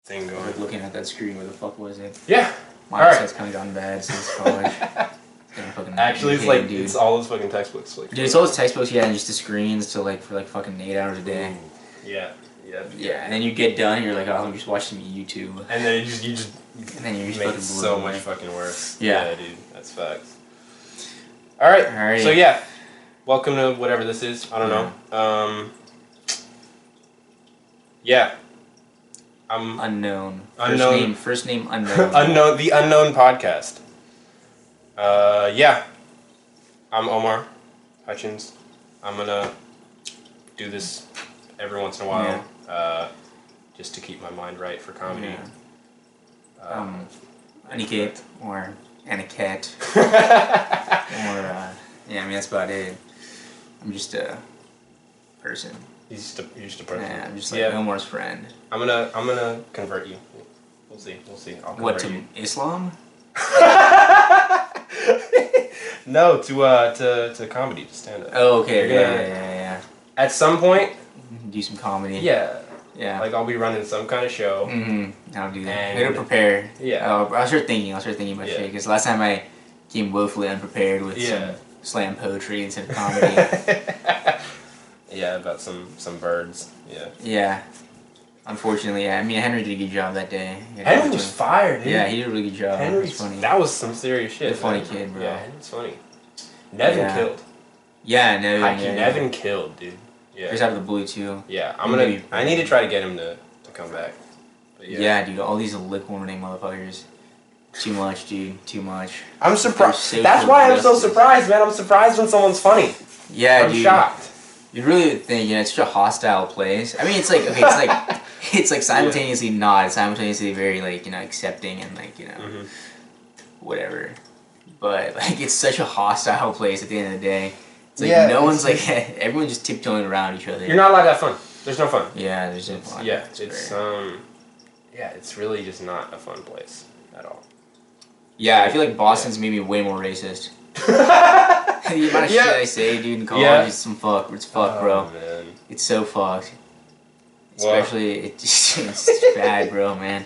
thing going. Like looking at that screen, where the fuck was it? Yeah. My eyesight's kind of gotten bad since college. Actually, it's like dude. It's all those fucking textbooks. Like, dude, it's all those textbooks, yeah, and just the screens to like for like fucking 8 hours a day. Yeah. Yeah, and then you get done, and you're like, oh, I'm just watching YouTube. And then you just and then you're just make it so much fucking worse. Yeah, dude, that's facts. All right. So yeah, welcome to whatever this is. I don't know. Yeah. I'm unknown. Unknown. First name unknown. Unknown. The Unknown Podcast. Yeah. I'm Omar Hutchins. I'm gonna do this every once in a while, just to keep my mind right for comedy. Yeah. Aniket or Aniket. Or yeah, I mean that's about it. I'm just a person. You're just a person. Yeah, I'm just like Omar's friend. I'm gonna convert you. We'll see. I'll convert what, to you. Islam? No, to comedy, to stand up. Oh, okay. Yeah. At some point, do some comedy. Yeah. Like I'll be running some kind of show. I'll do that. I gotta prepare. Yeah. I'll start thinking about shit. Because last time I came woefully unprepared with some slam poetry instead of comedy. Yeah, about some birds. Yeah. Yeah. Unfortunately, yeah. I mean, Henry did a good job that day. Henry was fired, dude. Yeah, he did a really good job. Henry's funny. That was some serious shit. He's a funny kid, bro. Yeah, Henry's funny. Nevin killed. Yeah, Nevin. Nevin killed, dude. Yeah. He's out of the blue too. Yeah, I need to try to get him to come back. But yeah, dude. All these lip warming motherfuckers. Too much, dude. Too much. I'm surprised. That's why I'm so surprised, man. I'm surprised when someone's funny. Yeah, I'm shocked. You really think, it's such a hostile place. I mean, it's like, okay, it's like simultaneously not, it's simultaneously very, like, accepting and, like, whatever. But, like, it's such a hostile place at the end of the day. It's like, no one's, like, everyone's just tiptoeing around each other. You're not allowed to have fun. There's no fun. Yeah, there's no fun. Yeah, it's really just not a fun place at all. Yeah, I feel like Boston's maybe way more racist. The amount of shit I say, dude, in college is some fuck. It's fucked, bro. Man. It's so fucked. Especially, it's bad, bro, man.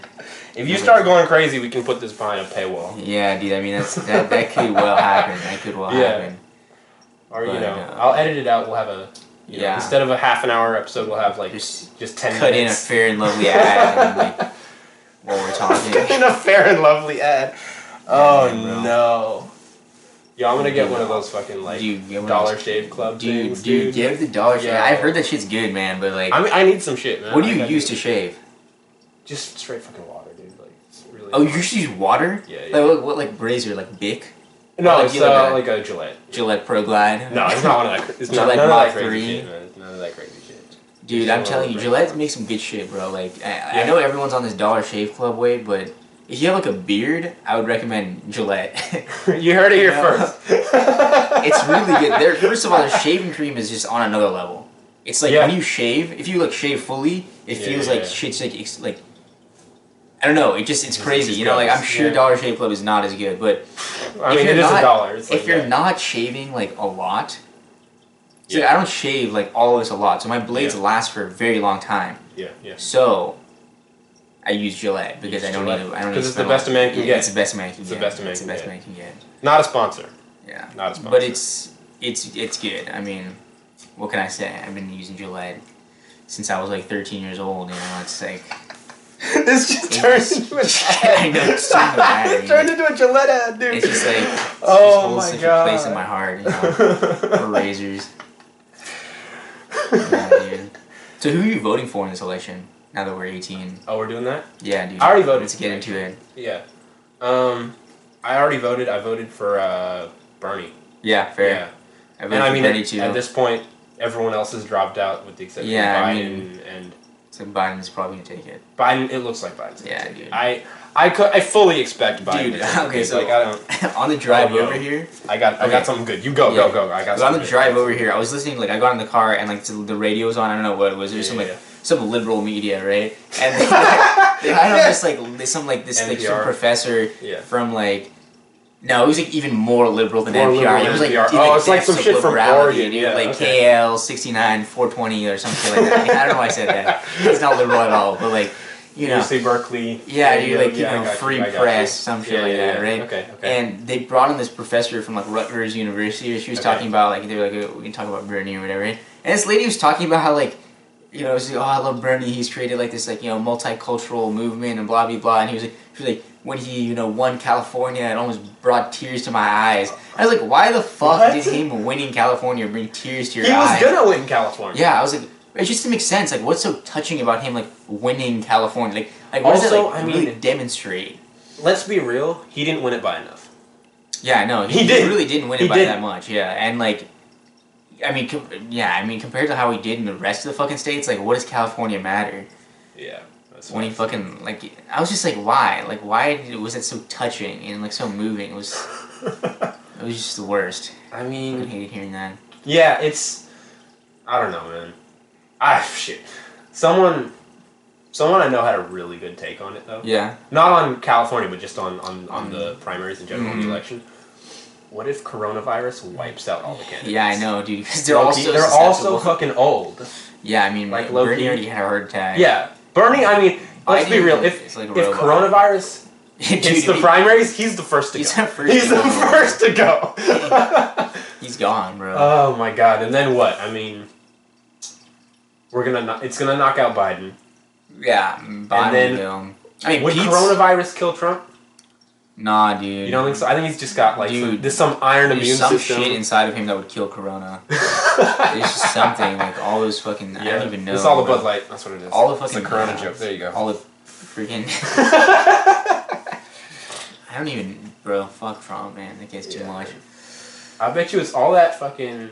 If you start going crazy, we can put this behind a paywall. Yeah, dude. I mean, that could well happen. That could well happen. Or I'll edit it out. We'll have a instead of a half an hour episode, we'll have like just 10 cut minutes. in a Fair and Lovely ad, and, like, while we're talking. Cut in a Fair and Lovely ad. Oh no. Yeah, I'm gonna get one of those fucking like Dollar Shave Club things, dude. Give the Dollar Shave. I've heard that shit's good, man. But like, I need some shit, man. What do you use to shave? Just straight fucking water, dude. Like, it's really. Oh, you just use water? Yeah. Like what, like razor, like Bic? No, it's like a Gillette. Gillette Pro Glide. No, it's not one of that. It's Gillette none Mach of that crazy 3. shit, man. It's none of that crazy shit. Dude, I'm telling you, Gillette makes some good shit, bro. Like, I know everyone's on this Dollar Shave Club wave, but if you have like a beard, I would recommend Gillette. You heard it here first. It's really good. First of all, the shaving cream is just on another level. It's like when you shave, if you like shave fully, it feels like shit's like I don't know. It's crazy. Like I'm sure Dollar Shave Club is not as good, but I mean, it is $1. It's like, if you're not shaving like a lot, so I don't shave like all this a lot, so my blades last for a very long time. Yeah. So I use Gillette because I don't need to. Because it's the best a man can get. It's the best a man can get. It's the best a man can get. Not a sponsor. Yeah. Not a sponsor. But it's good. I mean, what can I say? I've been using Gillette since I was like 13 years old. It's like this just turned into an ad. I know it's it turned into a Gillette ad, dude. It's just like holds such a place in my heart, for razors. Yeah, dude. So who are you voting for in this election? Now that we're 18. Oh, we're doing that? Yeah, dude. I already voted. Let's get into it. Yeah. I already voted. I voted for Bernie. Yeah, fair. Yeah. I voted for Bernie too. At this point, everyone else has dropped out with the exception of Biden and. So Biden's probably gonna take it. Biden. It looks like Biden's gonna take dude. it. I fully expect Biden. Dude, okay, so like, I don't. On the drive over here, I got something good. You go. I got. On the drive over here, I was listening. Like I got in the car and like the radio was on. I don't know what it was. There was some liberal media, right? And they had on this some professor from like. No, it was like even more liberal than NPR. It was like it's like some shit from Oregon, like KL 69 420 or something like that. I don't know why I said that. It's not liberal at all, but like you know, UC Berkeley. Yeah, dude, like, you I know, got free I got press, some shit like that, right? Okay. And they brought in this professor from, like, Rutgers University, she was talking about, like, they were like, oh, we can talk about Bernie or whatever, right? And this lady was talking about how, like, you know, she's like, oh, I love Bernie, he's created, like, this, like, you know, multicultural movement and blah, blah, blah, and she was like, when he, you know, won California, it almost brought tears to my eyes. I was like, why the fuck did him winning California bring tears to your eyes? He was gonna win California. Yeah, I was like, it just didn't make sense. Like, what's so touching about him, like, winning California? Like what does it, like, really demonstrate? Let's be real, he didn't win it by enough. Yeah, I know. He really didn't win it by that much, yeah. And, like, I mean, compared to how he did in the rest of the fucking states, like, what does California matter? Yeah. That's when he fucking, like, I was just like, why? Like, why was it so touching and, like, so moving? It was just the worst. I mean... I hated hearing that. Yeah, it's... I don't know, man. Shit. Someone I know had a really good take on it, though. Yeah. Not on California, but just on the primaries in general, the election. What if coronavirus wipes out all the candidates? Yeah, I know, dude. Because they're all so fucking old. Yeah, I mean, like, Bernie already had a heart attack. Yeah. Bernie, I mean, let's be real. If coronavirus hits the primaries, he's the first to go. He's the first to go. He's gone, bro. Oh my god! And then what? I mean, it's gonna knock out Biden. Yeah, Biden will. I mean, would coronavirus kill Trump? Nah, dude. You don't think so? I think he's just got, like, some iron immune system. There's some shit inside of him that would kill corona. There's just something, like, all those fucking... I don't even know. It's all the Bud Light. That's what it is. All the fucking... It's a corona joke. There you go. All the freaking... I don't even... Bro, fuck Trump, man. That gets too much. I bet you it's all that fucking...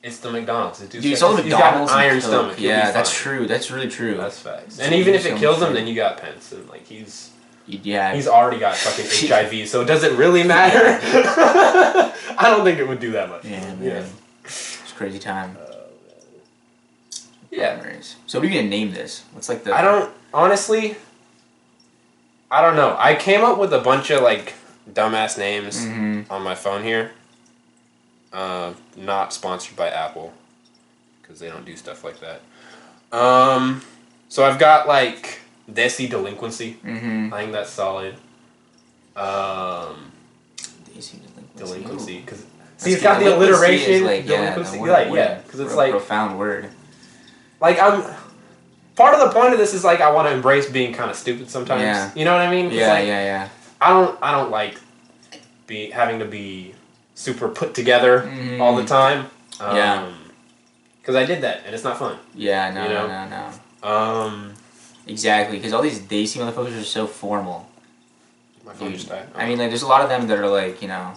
It's the McDonald's. Dude, it's all the McDonald's got an iron stomach. Yeah, that's true. That's really true. That's facts. And even if it kills him, then you got Pence. And, like, he's... Yeah. He's already got fucking HIV, so does it really matter? I don't think it would do that much. Yeah, man. Yeah. It's a crazy time. Yeah. So what are you going to name this? What's like the... Honestly, I don't know. I came up with a bunch of, like, dumbass names on my phone here. Not sponsored by Apple, because they don't do stuff like that. So I've got, like... Desi Delinquency. I think that's solid. Desi Delinquency. Cause, see, it's got the alliteration. Like, delinquency. Yeah, because it's like... profound word. Like, part of the point of this is, like, I want to embrace being kind of stupid sometimes. Yeah. You know what I mean? Yeah, like, yeah. I don't like having to be super put together all the time. Yeah. Because I did that, and it's not fun. Yeah, no. Exactly, because all these Desi motherfuckers are so formal. My phone just died. I mean, like, there's a lot of them that are, like, you know...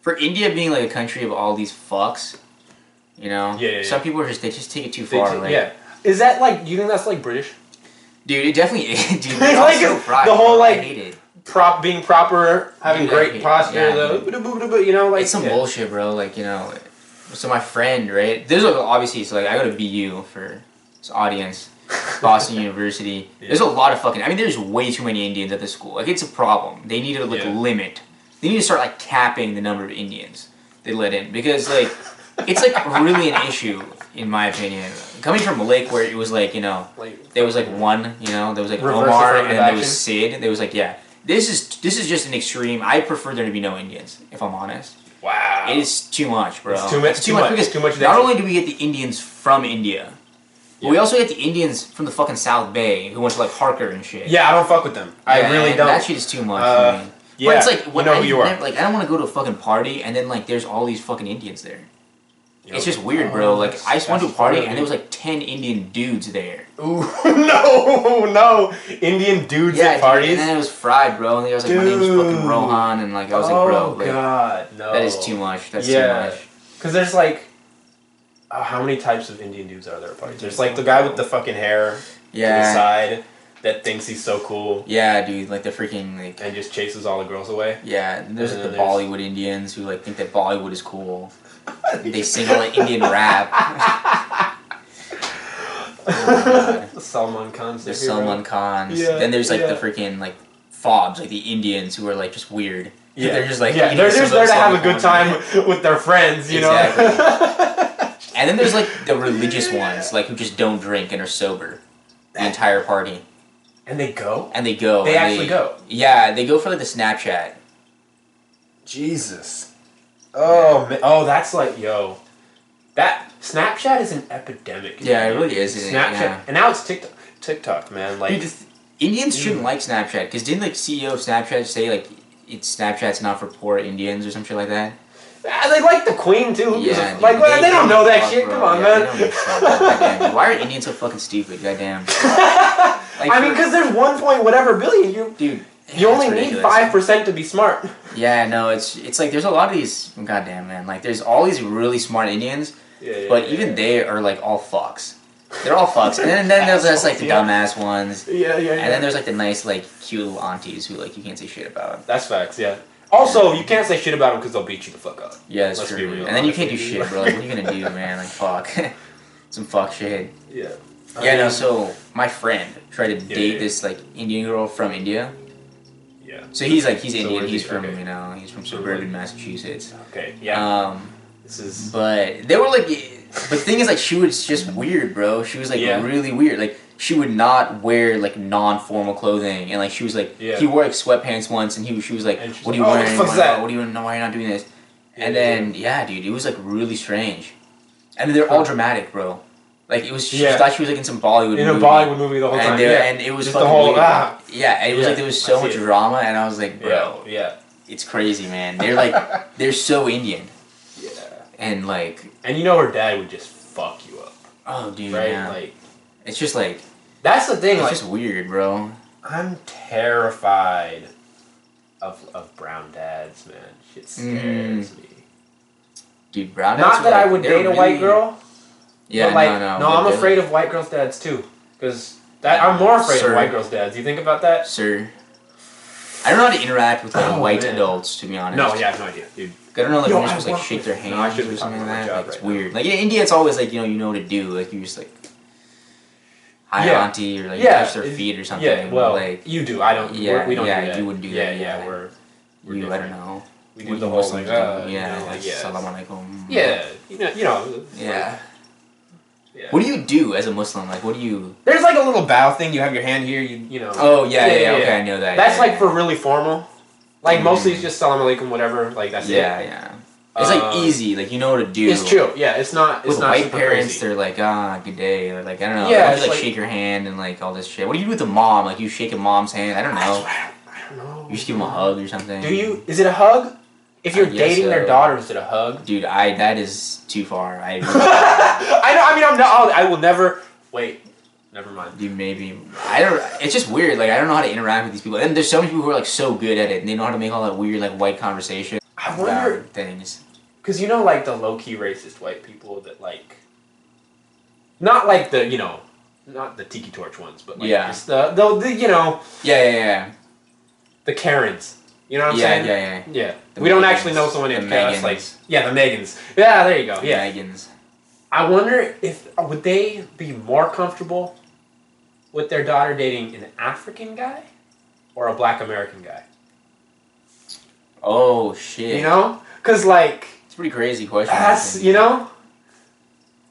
For India being, like, a country of all these fucks, you know? Yeah. Some people they just take it too far, right? Yeah. Is that, like... Do you think that's, like, British? Dude, it definitely is. Dude, they're all so fried. The whole, like... I hate it. Being proper, having great posture, you know, like... It's some bullshit, bro, like, you know... So my friend, right? There's, like, obviously, so, like, I go to BU for this audience... Boston University. There's a lot of fucking... I mean, there's way too many Indians at this school. Like, it's a problem. They need to, like, limit. They need to start, like, capping the number of Indians they let in. Because, like, it's, like, really an issue, in my opinion. Coming from a lake where it was, like, you know... There was, like, one, you know? There was, like, Omar, and then there was Sid. There was, like, yeah. This is just an extreme... I prefer there to be no Indians, if I'm honest. Wow. It is too much, bro. It's too much. Because not only do we get the Indians from India... Yeah. We also get the Indians from the fucking South Bay who went to, like, Harker and shit. Yeah, I don't fuck with them. I really don't. That shit is too much for me. Yeah, but it's like, you know who you are. Like, I don't want to go to a fucking party and then, like, there's all these fucking Indians there. It's just weird, bro. Like, I just went to a party and there was, like, 10 Indian dudes there. Ooh, no. Indian dudes at parties? And then it was fried, bro. And there was, like, my name's fucking Rohan. And, like, I was like, bro. Like, God, no. That is too much. That's too much. Because there's, like... how many types of Indian dudes are there at parties? There's, like, the guy with the fucking hair to the side that thinks he's so cool. Yeah, dude. Like, the freaking, like... And just chases all the girls away. Yeah. And there's, like, the Bollywood Indians who, like, think that Bollywood is cool. They sing all that Indian rap. The Salman Khans. The Salman Khans. Yeah, then there's, like, the freaking, like, fobs, like, the Indians who are, like, just weird. Yeah. They're just, like... Yeah, they're just there to have a good time with their friends, you know? And then there's, like, the religious ones, like, who just don't drink and are sober the entire party. And they go? And they go. They actually go? Yeah, they go for like the Snapchat. Jesus. Oh, man. Oh, that's like, yo. That Snapchat is an epidemic. Yeah, it really is. Snapchat. Yeah. And now it's TikTok, man. Like, dude, Indians shouldn't like Snapchat, because didn't like CEO of Snapchat say like Snapchat's not for poor Indians or some shit like that? They like the Queen too. Yeah, like dude, they don't know that shit. Bro. Come on, yeah, man. Goddamn. Why are Indians so fucking stupid? Goddamn. Like, I mean, because there's 1 point whatever billion. Dude, you only need 5% to be smart. Yeah, no, it's like there's a lot of these. Goddamn, man. Like there's all these really smart Indians, but even they are like all fucks. They're all fucks, and then there's just like the dumbass ones. Yeah. And then there's like the nice, like cute little aunties who like you can't say shit about. That's facts. Yeah. Also, you can't say shit about them because they'll beat you the fuck up. Yeah, that's true. Be real, and then you can't do shit, bro. Like, what are you gonna do, man? Like, fuck. Some fuck shit. Yeah. No, so my friend tried to date this, like, Indian girl from India. Yeah. So he's Indian. He's from, he's from suburban Massachusetts. Okay, yeah. But they were, like, but the thing is, like, she was just weird, bro. She was, like, really weird. Like, she would not wear, like, non-formal clothing. And, like, she was, like, he wore, like, sweatpants once, and she was, like, what are you wearing? What do you know? Why are you not doing this? And then, dude, it was, like, really strange. And they're all dramatic, bro. Like, it was, she thought she was, like, in some Bollywood movie. In a Bollywood movie the whole time, And it was just fucking the whole, weird. And it was, like, there was so much drama, and I was like, bro, it's crazy, man. They're, like, they're so Indian. Yeah. And, like... And you know her dad would just fuck you up. Oh, dude, right? Yeah. Like... It's just, like... That's the thing, it's like... just weird, bro. I'm terrified of brown dads, man. Shit scares me. Dude, brown dads... Not that I would date a white girl. Yeah, but like, no, I'm afraid of white girls' dads, too. Because I'm more afraid of white girls' dads. You think about that? Sir. I don't know how to interact with white adults, to be honest. No, yeah, I have no idea, dude. I don't know, like, you're supposed to, like, shake their hands or something like that. Like, it's weird. Like, in India, it's always, like, you know what to do. Like, you just, like, hi, auntie, or, like, touch their feet or something. Yeah, well, like, you do. I don't. Yeah, we don't do that. You wouldn't do that. Yeah, we're I don't know. We do the whole, like, Salam alaikum. Yeah, you know. Yeah. What do you do as a Muslim? Like, what do you... There's, like, a little bow thing. You have your hand here, you know. Oh, yeah, okay, I know that. That's, like, for really formal. Like, mostly it's just salam alaikum, whatever. Like, that's it. Yeah. It's, like, easy. Like, you know what to do. It's chill. Yeah, it's not with not white parents, crazy. they're like, good day. Or, like, I don't know. Yeah, you, like, shake your hand and, like, all this shit. What do you do with a mom? Like, you shake a mom's hand? I don't know. I don't know. You just give them a hug or something. Do you? Is it a hug? If you're dating their daughter, is it a hug? Dude, that is too far. I know. I mean, I will never. Wait. Never mind. Dude, maybe. I don't... It's just weird. Like, I don't know how to interact with these people. And there's so many people who are, like, so good at it. And they know how to make all that weird, like, white conversation. I wonder... things. Because, you know, like, the low-key racist white people that, like... Not, like, the, you know... Not the tiki torch ones, but, like, just the you know... Yeah. The Karens. You know what I'm saying? Yeah. We don't actually know someone named Karen. Like, yeah, the Megans. Yeah, there you go. Yeah. Megans. I wonder if... Would they be more comfortable with their daughter dating an African guy or a black American guy? Oh, shit. You know? Because, like... It's a pretty crazy question. That's, you know?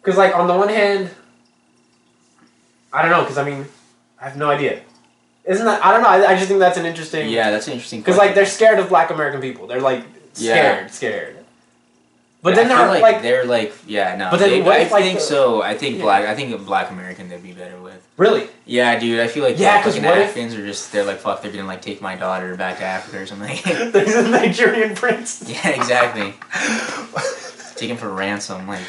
Because, like, on the one hand... I don't know, because, I mean... I have no idea. Isn't that... I don't know, I just think that's an interesting... Yeah, that's an interesting question. Because, like, they're scared of black American people. They're, like, scared. But then they're, like... They're, like... Yeah, no. But then I think so. I think black American they'd be better with. Really? Yeah, dude. I feel like fucking Africans are just... They're like, fuck, they're gonna, like, take my daughter back to Africa or something. There's a Nigerian prince. Yeah, exactly. Take him for ransom, like...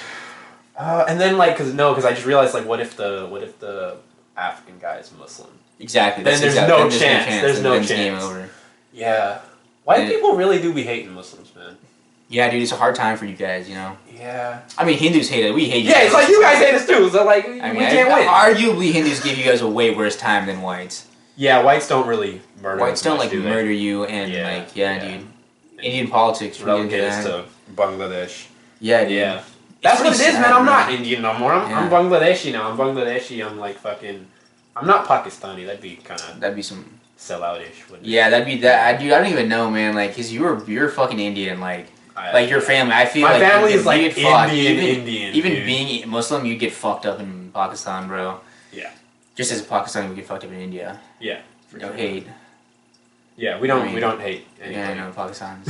And then, like, because I just realized, like, what if the African guy is Muslim? Exactly. Then there's no chance. There's no chance. Game over. Yeah. White people really do be hating Muslims, man. Yeah, dude, it's a hard time for you guys, you know? Yeah. I mean, Hindus hate it. We hate you. Yeah, it's like you guys hate us too, so, like, we can't win. Arguably, Hindus give you guys a way worse time than whites. Yeah, whites don't really murder Whites don't, like, murder you, and, dude. Indian politics really get us to Bangladesh. Yeah, dude. Yeah. That's what it is, man. I'm not Indian no more. I'm Bangladeshi now. I'm Bangladeshi. I'm, like, fucking... I'm not Pakistani. That'd be kind of... That'd be some... Sellout-ish. Yeah, that'd be that. Dude, I don't even know, man. Like, because you're fucking Indian, like your family. I feel my like family is like Indian. Indian. Even dude. being Muslim, you get fucked up in Pakistan, bro. Yeah. Just as Pakistani, we get fucked up in India. Yeah. No hate. Yeah, we don't hate anybody. Yeah, no, Pakistan's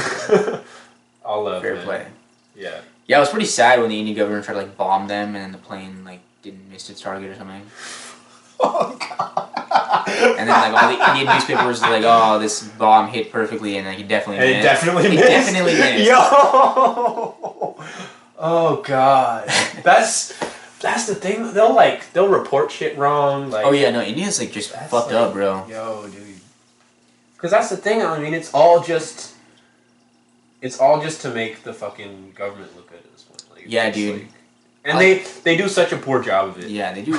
All love, fair man. play. Yeah. Yeah, it was pretty sad when the Indian government tried to like bomb them, and then the plane like didn't miss its target or something. Oh god. And then like all the Indian newspapers were like, "Oh, this bomb hit perfectly," and like it definitely missed. It definitely missed. It definitely missed. Yo. Oh god. That's the thing. They'll report shit wrong. Like. Oh yeah, no, India's like just fucked up, bro. Yo, dude. Because that's the thing. I mean, it's all just to make the fucking government look good at this point. Like, Yeah, dude. Like, and they do such a poor job of it. Yeah, they do.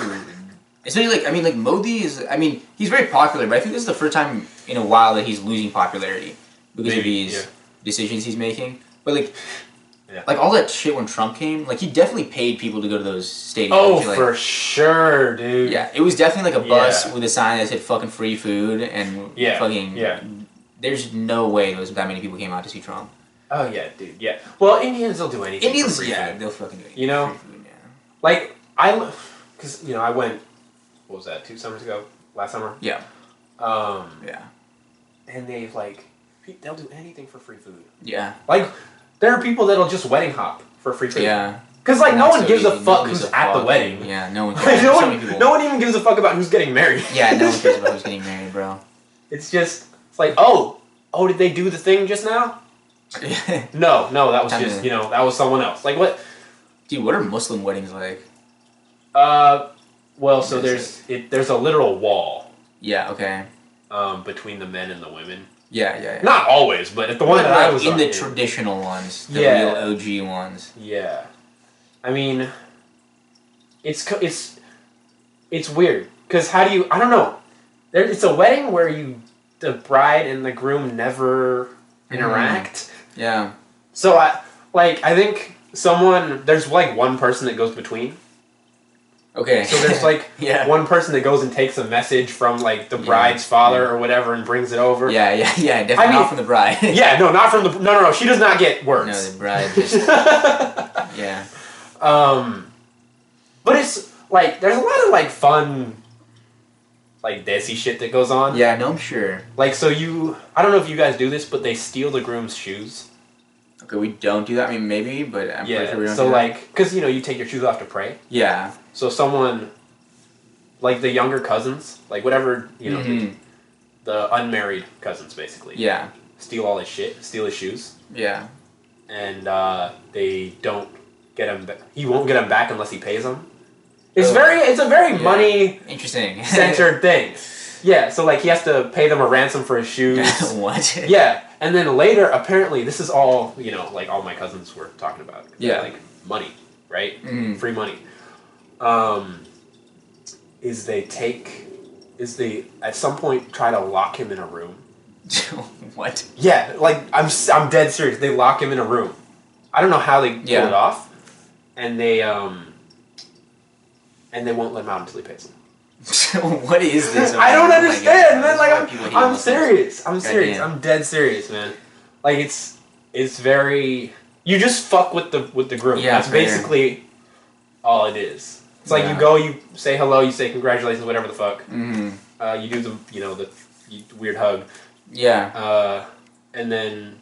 Especially like, I mean, like Modi is. I mean, he's very popular, but I think this is the first time in a while that he's losing popularity because of these decisions he's making. But like. Yeah. Like all that shit when Trump came, like he definitely paid people to go to those stadiums. Oh, like, for sure, dude. Yeah, it was definitely like a bus with a sign that said "fucking free food" and fucking. Yeah. There's no way that many people came out to see Trump. Oh yeah, dude. Yeah. Well, Indians will do anything. Indians, for free food. they'll fucking do it. You know, free food, like because I went. What was that? 2 summers ago? Last summer. Yeah. Yeah. And they'll do anything for free food. Yeah. Like. There are people that'll just wedding hop for free food. Yeah. Because, like, no one gives a fuck who's at the wedding. Yeah, no one cares. No one even gives a fuck about who's getting married. Yeah, no one cares about who's getting married, bro. It's like, oh, did they do the thing just now? No, that was just, that was someone else. Like, what? Dude, what are Muslim weddings like? Well, so there's a literal wall. Yeah, okay. Between the men and the women. Yeah. Not always, but at the one that I was in on, the traditional ones, the real OG ones. Yeah, I mean, it's weird because how do you? I don't know. It's a wedding where the bride and the groom never interact. Yeah. So I think there's like one person that goes between. Okay. So there's like one person that goes and takes a message from like the bride's father or whatever and brings it over. Yeah, definitely not from the bride. Yeah, no, not from the no. She does not get words. No, the bride just yeah. But it's like there's a lot of like fun, like desi shit that goes on. Yeah, no, I'm sure. Like I don't know if you guys do this, but they steal the groom's shoes. Okay, we don't do that. I mean, maybe, but I'm pretty sure we don't. So do like, because you take your shoes off to pray. Yeah. So someone, like the younger cousins, like whatever the unmarried cousins, basically. Yeah. Steal all his shit. Steal his shoes. Yeah. And they don't get him. He won't get him back unless he pays them. It's a very money interesting centered thing. Yeah, so like he has to pay them a ransom for his shoes. What? Yeah, and then later, apparently, this is all like all my cousins were talking about. Yeah, like money, right? Mm-hmm. Free money. Is they at some point try to lock him in a room. What? Yeah, like I'm dead serious. They lock him in a room. I don't know how they pull it off, and they won't let him out until he pays them. What is this? I don't understand, man. Like I'm serious. I'm serious. Goddamn. I'm dead serious, man. Like it's very. You just fuck with the groom. Yeah, that's basically all it is. It's like you go, you say hello, you say congratulations, whatever the fuck. Mm-hmm. You do the the weird hug. Yeah. And then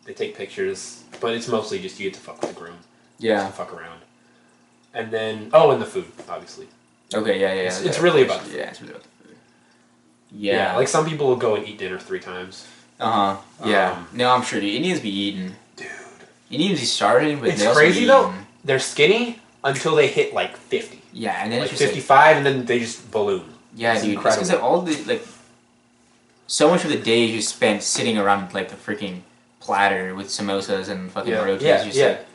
they take pictures, but it's mostly just you get to fuck with the groom. Yeah. Just to fuck around. And then and the food, obviously. Okay, yeah. It's really about the food. Yeah, it's really about the food. Yeah. Like some people will go and eat dinner 3 times. Yeah. No, I'm sure, dude. Indians be eating. Dude. Indians be starving, but it's they also crazy be though. eating. They're skinny until they hit like 50. Yeah, and then like it's just 55, and then they just balloon. Yeah, it's dude. incredible. It's because all the so much of the day is just spent sitting around like the freaking platter with samosas and fucking rotis. Like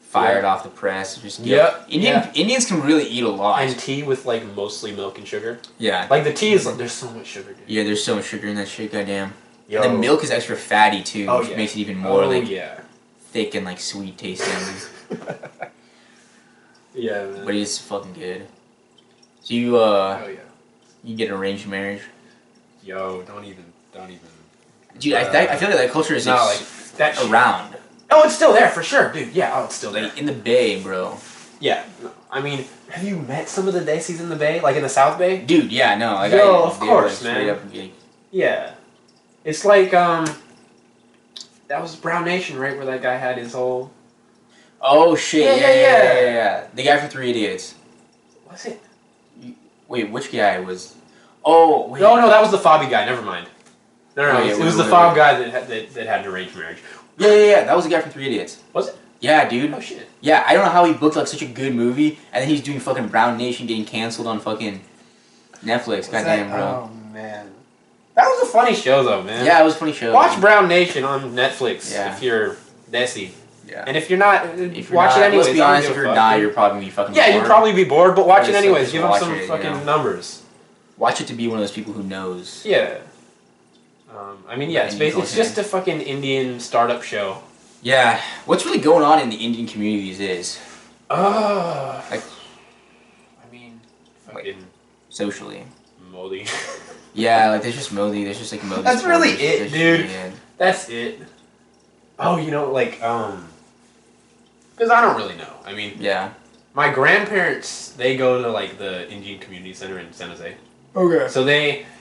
fired off the press. Just Indians can really eat a lot. And tea with like mostly milk and sugar. Yeah. Like the tea is like there's so much sugar, dude. Yeah, there's so much sugar in that shit, goddamn. Yo. And the milk is extra fatty too, which makes it even more thick and like sweet tasting. Yeah, man. But it's fucking good. So you you get an arranged marriage? Yo, don't even. Dude, I feel like that culture is that around. Oh, it's still there for sure, dude. Yeah, it's still there. Like in the Bay, bro. Yeah. I mean, have you met some of the Desis in the Bay, like in the South Bay? Dude, yeah, no. Like, Yo, of course, like, man. Up, yeah. It's like that was Brown Nation, right, where that guy had his whole. Oh shit! Yeah. The guy from Three Idiots. Was it? Wait, which guy was? Oh wait. No, that was the fobby guy. Never mind. No. Yeah, it was the fob guy that had an arranged marriage. Yeah. That was the guy from Three Idiots. Was it? Yeah, dude. Oh shit. Yeah, I don't know how he booked like such a good movie, and then he's doing fucking Brown Nation getting canceled on fucking Netflix. Goddamn, bro. Oh man. That was a funny show though, man. Yeah, it was a funny show. Watch Brown Nation on Netflix if you're Desi. Yeah. And if you're not, watch it anyways. Let's be honest, if you're not, you're probably gonna be fucking bored. Yeah, you'd probably be bored, but watch it anyways. Give them some it, fucking numbers. Watch it to be one of those people who knows. Yeah. I mean, yeah, it's just a fucking Indian startup show. Yeah. What's really going on in the Indian community these days? Like, I mean, fucking socially. Modi. Yeah, like there's just Modi. There's just like Modi. That's really it, dude. Yeah. That's it. Oh, like, because I don't really know. I mean, yeah. My grandparents, they go to like the Indian Community Center in San Jose. Okay. So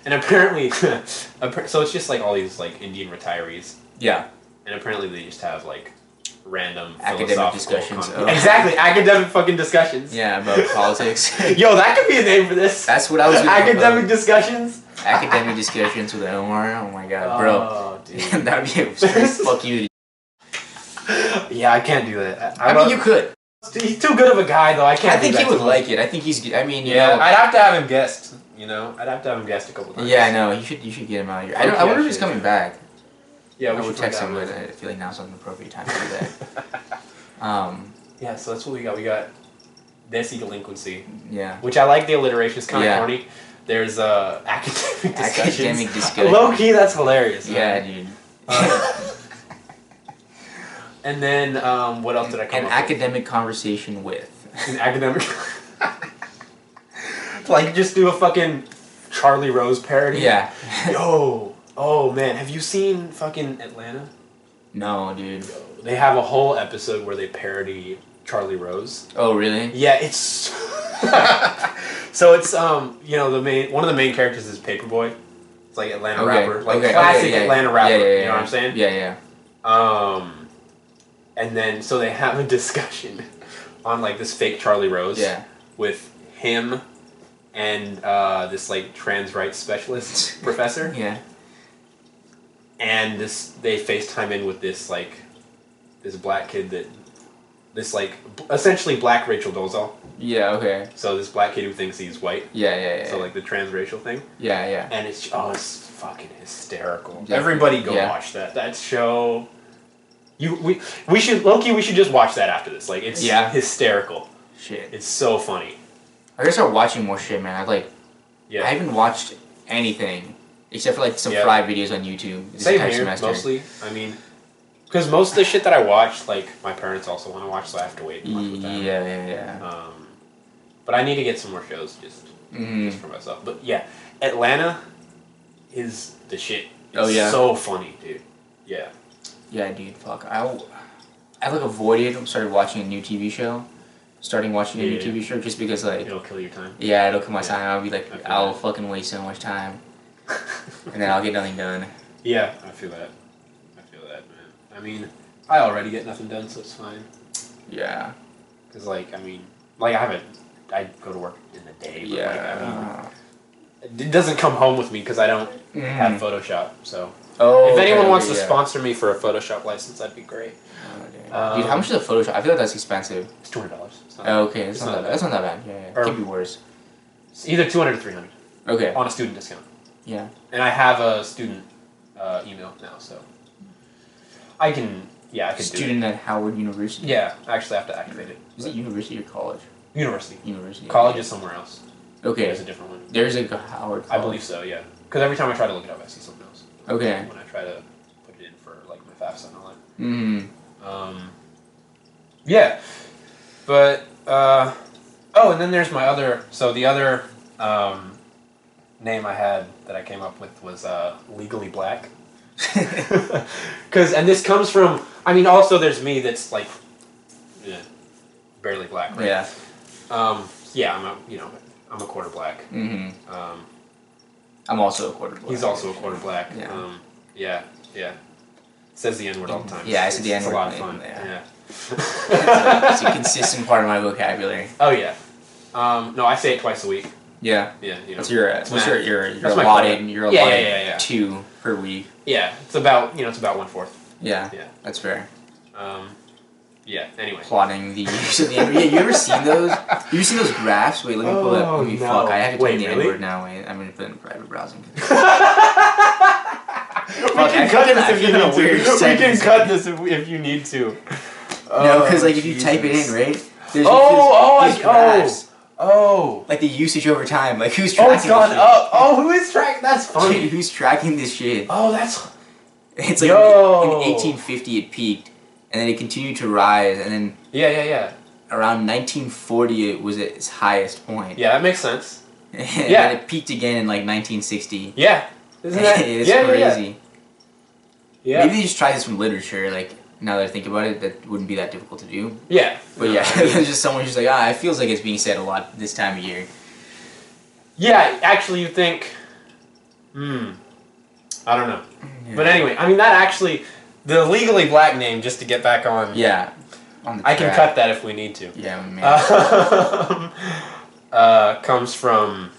apparently, so it's just like all these like Indian retirees. Yeah. And apparently they just have like random academic discussions. Exactly, academic fucking discussions. Yeah, about politics. Yo, that could be a name for this. That's what I was. Academic discussions. Academic discussions with Omar. Oh my god, bro. Oh, dude. That'd be a straight fuck you. Yeah, I can't do that. I mean, you could. He's too good of a guy, though. I can't. I think he would like it. I think he's. I mean, you know, I'd have to have him guest. I'd have to have him guest a couple times. Yeah, I know. You should get him out of here. I wonder if he's coming back. Yeah, I would text him, but I feel like now's not an appropriate time to do that. Yeah, so that's what we got. We got Desi delinquency. Yeah. Which I like the alliteration. It's kind of corny. There's academic discussions. Academic discussions. Low key, that's hilarious. Yeah, dude. And then what else did I come up with? An academic conversation with. An academic. Like just do a fucking Charlie Rose parody. Yeah. Yo. Oh man, have you seen fucking Atlanta? No, dude. They have a whole episode where they parody Charlie Rose. Oh, really? Yeah, it's so it's one of the main characters is Paperboy. It's like Atlanta rapper, like classic Atlanta rapper. Yeah, you know what I'm saying? Yeah. And then so they have a discussion on like this fake Charlie Rose. Yeah. With him and this like trans rights specialist professor. Yeah. And they FaceTime in with this black kid essentially black Rachel Dolezal. Yeah, okay. So this black kid who thinks he's white. Yeah. So like the transracial thing. Yeah. And it's fucking hysterical. Definitely. Everybody go watch that. That show. We should just watch that after this. Like it's hysterical. Shit. It's so funny. I gotta start watching more shit, man. I haven't watched anything except for like some fried videos on YouTube. This Same here, semester. mostly. I mean, because most of the shit that I watch, like my parents also want to watch, so I have to wait a month with them. Yeah. But I need to get some more shows just for myself. But yeah, Atlanta is the shit. It's so funny, dude. Yeah. Yeah, dude. Fuck. I like avoided starting watching a new TV show just because like it'll kill your time. Yeah, it'll kill my time. I'll be like, I'll fucking waste so much time, and then I'll get nothing done. Yeah, I feel that, man. I mean, I already get nothing done, so it's fine. Yeah. Because I go to work in the day. But it doesn't come home with me because I don't have Photoshop. So if anyone wants to sponsor me for a Photoshop license, that'd be great. Dude, how much is a Photoshop? I feel like that's expensive. It's $200. Okay, that's not that bad. Yeah. It could be worse. It's either $200 or $300. Okay. On a student discount. Yeah. And I have a student email now, so I can do it. Student at Howard University. Yeah, I actually have to activate it. Is it university or college? University. University. College is somewhere else. Okay. There's a different one. There's a Howard College. I believe so, yeah. Because every time I try to look it up, I see something else. Okay. When I try to put it in for like my FAFSA and all that. Yeah. But and then there's my other. So the other name I had that I came up with was Legally Black. And this comes from. I mean, also there's me that's like barely black, right? Yeah. I'm a quarter black. Mm-hmm. I'm also a quarter black. He's also a quarter black. Yeah. Yeah. Says the N-word all the time. Yeah, I said the N-word. It's a lot of fun. Yeah. It's a consistent part of my vocabulary. Oh yeah. No, I say it twice a week. Yeah. Yeah. What's your That's my allotted? quota. You're allotted Yeah. 2 per week. Yeah, it's about 1/4. Yeah. Yeah. That's fair. Yeah. Anyway. Plotting the use of the N-word. Yeah, you ever seen those? You ever seen those graphs? Wait, let me pull it up. Let me fuck. I have to type the N-word now. Wait, I'm gonna put it in private browsing. We can cut this if you need to. We can cut this if you need to. No, because like if you type it in, right? There's graphs. Oh. Like the usage over time. Like who's tracking? Oh, it's gone up. Oh, who is tracking? That's funny. Dude, who's tracking this shit? Oh, that's. It's like in 1850 it peaked, and then it continued to rise, and then Yeah. around 1940 it was at its highest point. Yeah, that makes sense. And then it peaked again in like 1960. Yeah. Isn't that? It's crazy. Yeah. Maybe they just tried this from literature. Like now that I think about it, that wouldn't be that difficult to do. Yeah. But yeah, there's just someone who's like, it feels like it's being said a lot this time of year. Yeah, actually, you think. I don't know. Yeah. But anyway, I mean that actually, the legally black name, just to get back on. Yeah. On the I can cut that if we need to. Yeah, man. Comes from.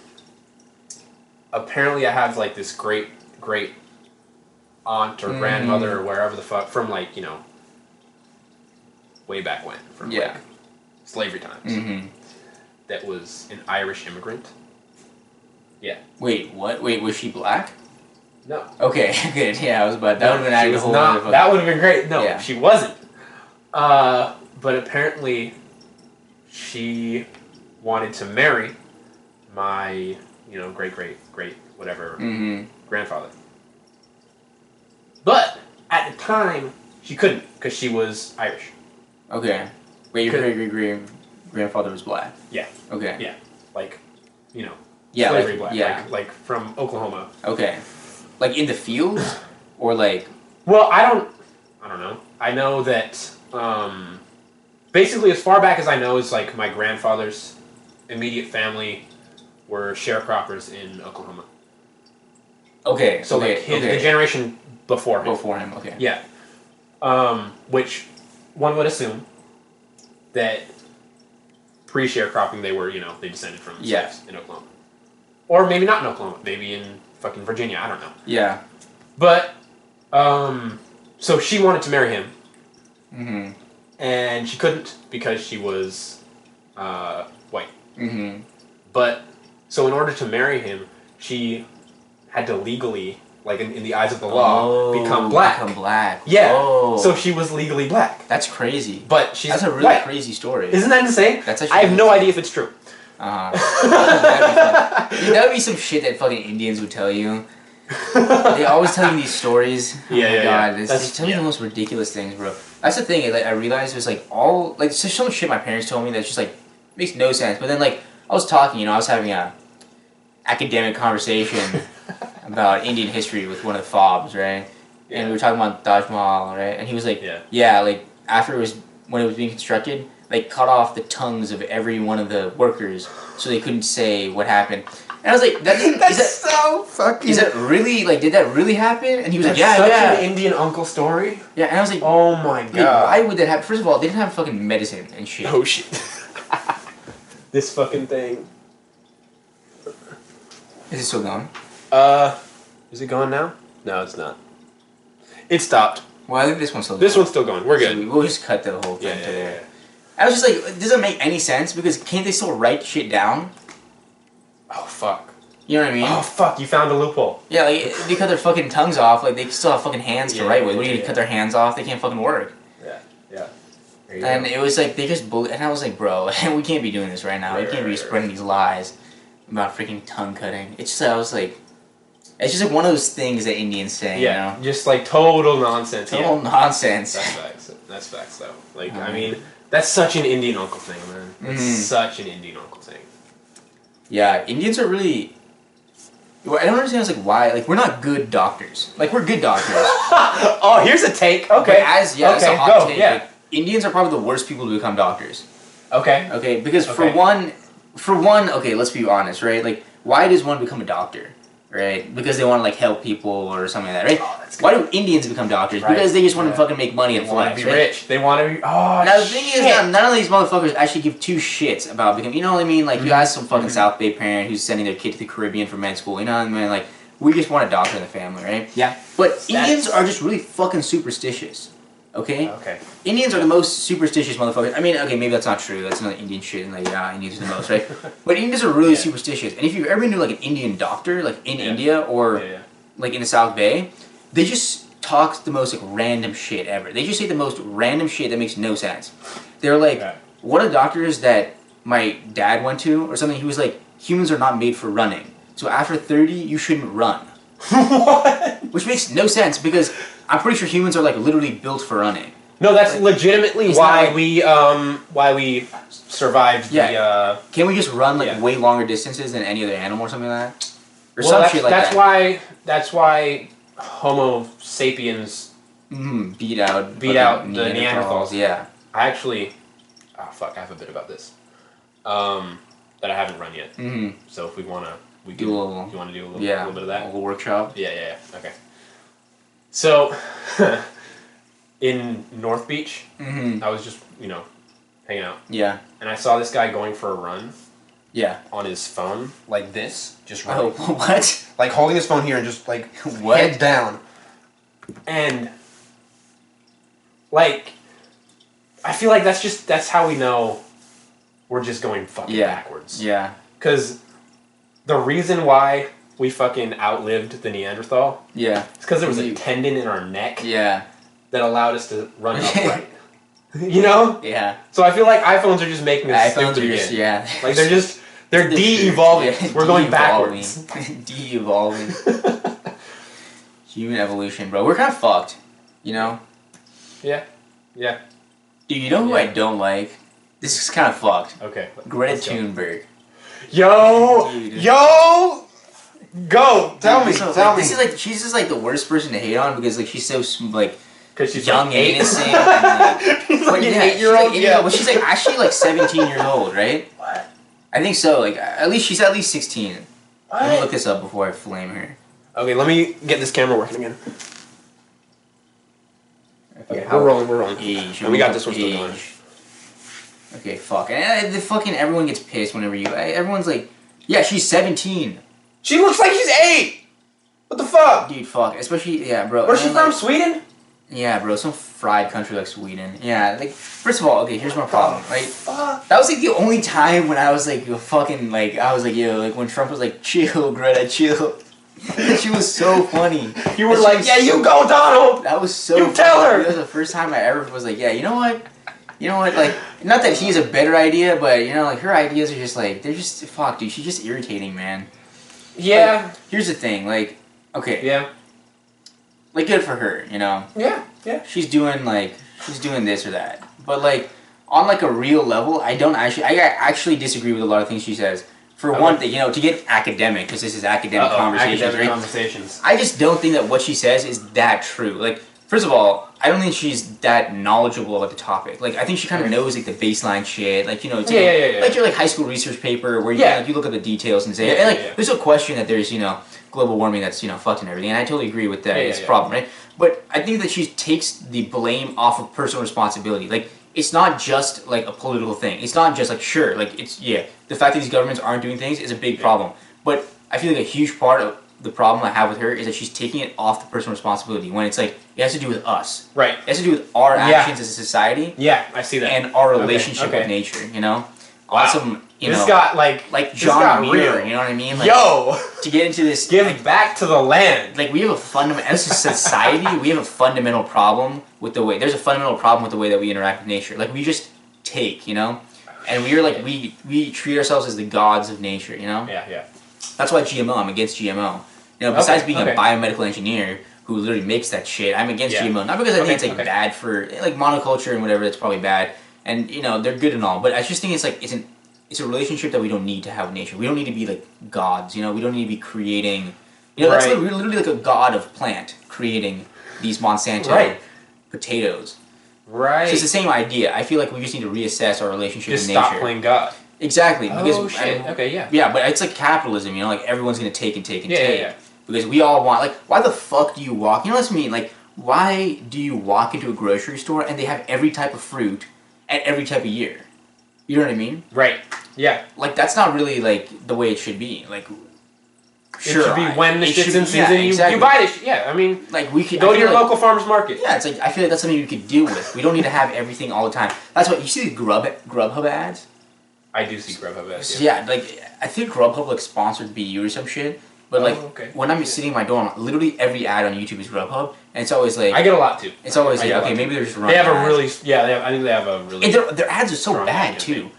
Apparently, I have like this great aunt or grandmother or wherever the fuck from like way back when from like slavery times. Mm-hmm. That was an Irish immigrant. Yeah. Wait, what? Wait, was she black? No. Okay, good. Yeah, I was about that would have been adding a whole not. other That would have been great. No, Yeah. she wasn't. But apparently, she wanted to marry my great whatever grandfather. But at the time, she couldn't because she was Irish. Okay. Wait, your great grandfather was black. Yeah. Okay. Yeah. Like, Yeah, slavery like, black. yeah. Like from Oklahoma. Okay. Like in the fields, or like. Well, I don't know. I know that basically as far back as I know is like my grandfather's immediate family were sharecroppers in Oklahoma. Okay. So like the generation before him. Before him. Okay. Yeah. Which one would assume that pre-sharecropping they were they descended from slaves in Oklahoma, or maybe not in Oklahoma, maybe in fucking Virginia. I don't know. Yeah. But so she wanted to marry him. Mm-hmm. And she couldn't because she was white. Mm-hmm. But so in order to marry him, she had to legally, like in the eyes of the law, become black. Become black. Yeah. Whoa. So she was legally black. That's crazy. But she's That's a really white. crazy story. Isn't that insane? That's actually I have no idea if it's true. That would be some shit that fucking Indians would tell you. They always tell you these stories. Oh my god, they tell me the most ridiculous things, bro. That's the thing. Like I realized there's like there's some shit my parents told me that's just like makes no sense. But then like I was talking, I was having a academic conversation about Indian history with one of the fobs, right? Yeah. And we were talking about Taj Mahal, right? And he was like, like after when it was being constructed, they cut off the tongues of every one of the workers so they couldn't say what happened. And I was like, that's so fucking. Is that really did that really happen? And he was like, such an Indian uncle story. Yeah, and I was like, oh my god, why would that happen? First of all, they didn't have fucking medicine and shit. Oh shit. This fucking thing. Is it still going? Is it going now? No, it's not. It stopped. Well, I think this one's still going. This one's still going. We're good. So we'll just cut the whole thing to there. Yeah. I was just like, it doesn't make any sense because can't they still write shit down? Oh fuck. You know what I mean? Oh fuck, you found a loophole. Yeah, like they cut their fucking tongues off, like they still have fucking hands to write with. What do you cut their hands off? They can't fucking work. Yeah. And it was like they just and I was like, bro, we can't be doing this right now. We can't be spreading these lies about freaking tongue cutting. It's just I was like, it's just like one of those things that Indians say. Yeah, you know? just like total nonsense. Total nonsense. That's facts though. Like I mean, that's such an Indian uncle thing, man. It's such an Indian uncle thing. Yeah, Indians are really. What I don't understand is like why we're not good doctors. Like we're good doctors. Oh, here's a take. Okay. But that's a hot take. Yeah. Like, Indians are probably the worst people to become doctors. Okay. Okay, because for one, okay, let's be honest, right? Like, why does one become a doctor, right? Because they want to like help people or something like that, right? Oh, that's good. Why do Indians become doctors? Right. Because they just want to fucking make money and They want to flex, be right? rich. They want to be. Oh, Now the thing is, none of these motherfuckers actually give two shits about becoming. You know what I mean? Like, you ask some fucking South Bay parent who's sending their kid to the Caribbean for med school. You know what I mean? Like, we just want a doctor in the family, right? Yeah. But Indians are just really fucking superstitious. Okay? Okay. Indians are the most superstitious motherfuckers. I mean, okay, maybe that's not true. That's another Indian shit, and like, Indians are the most, right? But Indians are really superstitious. And if you've ever been to like an Indian doctor, like in India or like in the South Bay, they just talk the most like random shit ever. They just say the most random shit that makes no sense. They're like, one of the doctors that my dad went to or something, he was like, humans are not made for running. So after 30, you shouldn't run. What? Which makes no sense because I'm pretty sure humans are like literally built for running. No, that's like, legitimately why like, we survived the. Can we just run like way longer distances than any other animal or something like that? Or well, some shit like that. That's why Homo sapiens beat out the Neanderthals. Yeah. I actually, I have a bit about this, that I haven't run yet. So if we wanna. You want to do a little bit of that? A little workshop? Yeah. Okay. So, in North Beach, I was just, hanging out. Yeah. And I saw this guy going for a run. Yeah. On his phone, like this, just running. Oh, what? Like holding his phone here and just like head down. And, like, I feel like that's how we know we're just going fucking backwards. Yeah. Because the reason why we fucking outlived the Neanderthal is because there was a tendon in our neck that allowed us to run upright. You know? Yeah. So I feel like iPhones are just making us stupid again. Like they're de-evolving. We're going backwards. De-evolving. Human evolution, bro. We're kind of fucked, you know? Yeah. Dude, you know who I don't like? This is kind of fucked. Okay. Greta Thunberg. Yo! Go! Tell me. This is like, she's just like the worst person to hate on because like she's so like she's young like and innocent. And, like, an 8-year-old? But she's like actually like 17 years old, right? What? I think so. Like she's at least 16. What? Let me look this up before I flame her. Okay, let me get this camera working again. Okay, we're rolling. And we got this one still going. Okay, fuck. And the fucking everyone gets pissed whenever everyone's like, yeah, she's 17. She looks like she's 8! What the fuck? Dude, fuck. Especially, bro. Where's she from? Sweden? Yeah, bro. Some fried country like Sweden. Yeah, like, first of all, okay, here's my problem, right? Fuck. That was like the only time when I was like, fucking, like, I was like, yo, like when Trump was like, chill, Greta, chill. She was so funny. You were like, yeah, you go, Donald! That was so You tell her! That was the first time I ever was like, yeah, you know what, like, not that he's a better idea, but, like, her ideas are just, like, they're just, fuck, dude, she's just irritating, man. Yeah. Like, here's the thing, like, okay. Yeah. Like, good for her, Yeah. She's doing this or that. But, like, on, like, a real level, I actually disagree with a lot of things she says. For one thing, to get academic, because this is academic conversations, I just don't think that what she says is that true. Like, first of all, I don't think she's that knowledgeable about the topic. Like, I think she kind of knows, like, the baseline shit. Like, it's like your, like, high school research paper where you look at the details and say, and, like, there's no question that there's, global warming that's, fucked and everything. And I totally agree with that. It's a problem, right? But I think that she takes the blame off of personal responsibility. Like, it's not just, like, a political thing. It's not just, like, sure, like, it's, the fact that these governments aren't doing things is a big problem. But I feel like a huge part of the problem I have with her is that she's taking it off the personal responsibility when it's, like, it has to do with us. Right. It has to do with our actions as a society. Yeah, I see that. And our relationship with nature, Wow. Awesome, this got, like John Muir, you know what I mean? Like, yo! To get into this... Give back to the land! Like, we have a fundamental... As a society, we have a fundamental problem with the way... There's a fundamental problem with the way that we interact with nature. Like, we just take, And we are, like, we treat ourselves as the gods of nature, Yeah. That's why GMO, I'm against GMO. Besides being a biomedical engineer who literally makes that shit, I'm against GMO. Not because I think it's, like, bad for... Like, monoculture and whatever, that's probably bad. And, they're good and all. But I just think it's, like, it's a relationship that we don't need to have with nature. We don't need to be, like, gods, We don't need to be creating... that's literally like a god of plant creating these Monsanto potatoes. Right. So it's the same idea. I feel like we just need to reassess our relationship Just with nature. stop playing God. Exactly. Because, oh, shit. Okay, yeah. Yeah, but it's like capitalism, you know, like everyone's going to take and take and take. Yeah. Because we all want, like, why the fuck do you walk, you know what I mean? Like, why do you walk into a grocery store and they have every type of fruit at every type of year? You know what I mean? Right. Yeah. Like, that's not really, like, the way it should be. Like, sure. It should be when the shit's in season, yeah, exactly. you buy this. Yeah, I mean, like we could go to your local farmer's market. Yeah, it's like, I feel like that's something you could deal with. We don't need to have everything all the time. That's what, you see the Grubhub ads? I do see Grubhub ads. Yeah, like, I think Grubhub, like, sponsored BU or some shit. But, like, when I'm sitting in my dorm, literally every ad on YouTube is Grubhub. And it's always like... I get a lot, too. It's always like, okay, maybe they're just running They have ads. a really... Yeah, I think they have a really... And their ads are so bad, too.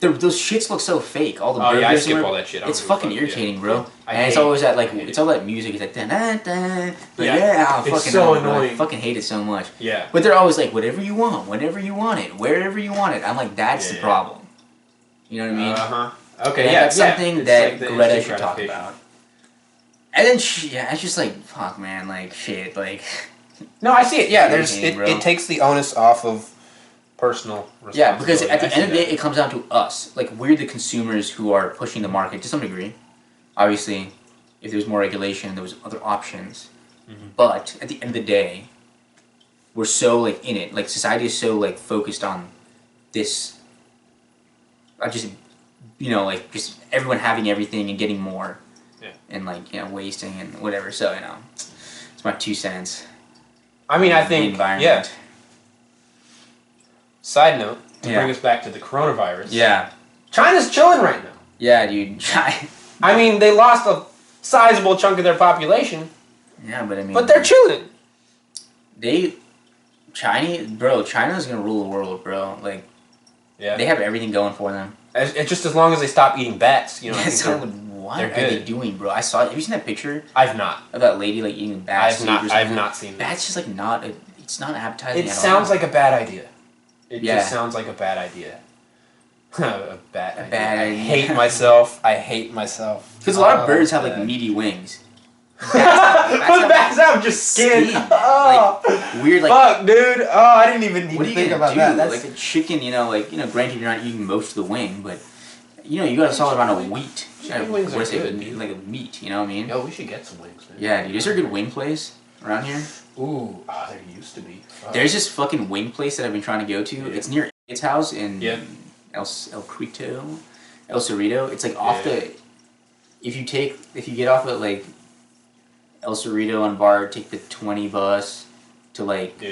Those shits look so fake. All the burgers. Yeah, I skip all that shit. It's fucking irritating, bro. And it's always that, like, it's all that music. It's like, dun-dun-dun. Yeah, it's so annoying. I fucking hate it so much. Yeah. But they're always like, whatever you want, whenever you want it, wherever you want it. I'm like, that's the problem. You know what I mean? Uh-huh. Okay, and that's something that like Greta should talk about. And then, it's just like, fuck, man, like, shit, like... No, I see it, yeah, it takes the onus off of personal responsibility. Yeah, because at the end of the day, it comes down to us. Like, we're the consumers who are pushing the market to some degree. Obviously, if there was more regulation, there was other options. Mm-hmm. But, at the end of the day, we're so, like, in it. Like, society is so, like, focused on this... just, you know, like, just everyone having everything and getting more. Yeah. And, like, you know, wasting and whatever. So, you know, it's my 2 cents. I mean, I think, yeah. Side note, to bring us back to the coronavirus. Yeah. China's chilling right now. Yeah, dude. I mean, they lost a sizable chunk of their population. Yeah, but I mean... But they're chilling. China's gonna rule the world, bro. Like, yeah. They have everything going for them. It's just as long as they stop eating bats, you know. What are they doing, bro? I saw it. Have you seen that picture? I've not. Of that lady, like, eating bats? I've not seen that. That's just, like, it's not appetizing at all. It sounds like a bad idea. It just sounds like a bad idea. A bad idea. I hate myself. Because a lot of birds have, like, meaty wings. But bats have just skin. Like, weird, like... Fuck, dude. Oh, I didn't even think about that. That's like a chicken, granted you're not eating most of the wing, but, you got a solid amount of wheat. Chicken wings are good, like a meat, you know what I mean? Yo, we should get some wings, man. Yeah, dude. Is there a good wing place around here? Ooh, there used to be. There's this fucking wing place that I've been trying to go to. Yeah. It's near its house in El Cerrito. It's like off the... If you get off at, like, El Cerrito on Bar, take the 20 bus to, like,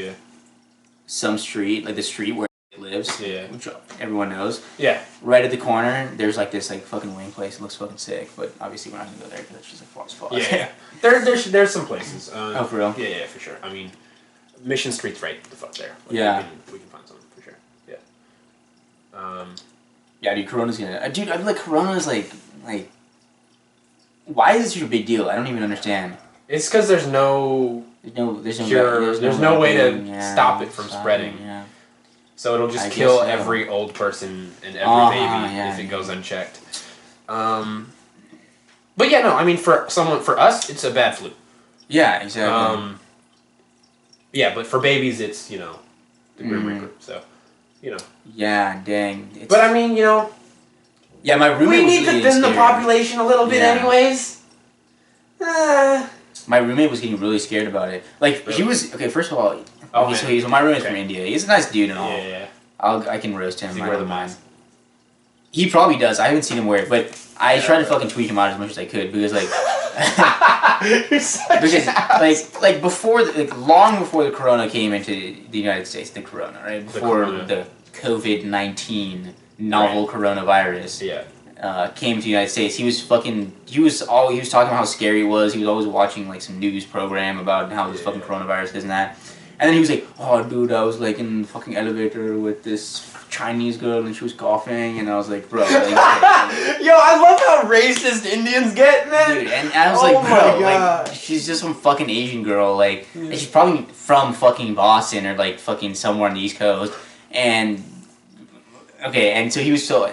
some street, like the street where it lives, which everyone knows. Yeah. Right at the corner, there's, like, this, like, fucking wing place. It looks fucking sick, but obviously we're not gonna go there because it's just, like, far as fuck. Yeah. There's some places. Oh, for real? Yeah, for sure. I mean, Mission Street's right the fuck there. Like, we can find something for sure. Yeah. Yeah, dude, Corona's gonna... Dude, I feel like Corona's, like... Why is this such a big deal? I don't even understand. It's because there's no cure. There's no way to stop it from spreading. Yeah. So it'll just kill every old person and every baby if it goes unchecked. But yeah, no, I mean, for us, it's a bad flu. Yeah, exactly. Yeah, but for babies, it's, the Grim Reaper, so, Yeah, dang. But I mean, Yeah, my roommate was we need to thin the population a little bit anyways. My roommate was getting really scared about it. Like, he was... Okay, first of all... my roommate's from India. He's a nice dude and all. Yeah. I can roast him. Does he wear the mask? He probably does. I haven't seen him wear it, but I tried to fucking tweak him out as much as I could because, like... like before... long before the corona came into the United States, the corona, right? Before the COVID-19 novel coronavirus. Yeah. Came to the United States, he was talking about how scary it was. He was always watching, like, some news program about how this fucking coronavirus, this and that. And then he was like, oh, dude, I was, like, in the fucking elevator with this Chinese girl and she was coughing. And I was like, bro. Like, yo, I love how racist Indians get, man. Dude, and I was like, bro, like, she's just some fucking Asian girl, like, and she's probably from fucking Boston or, like, fucking somewhere on the East Coast. And, okay, and so he was so...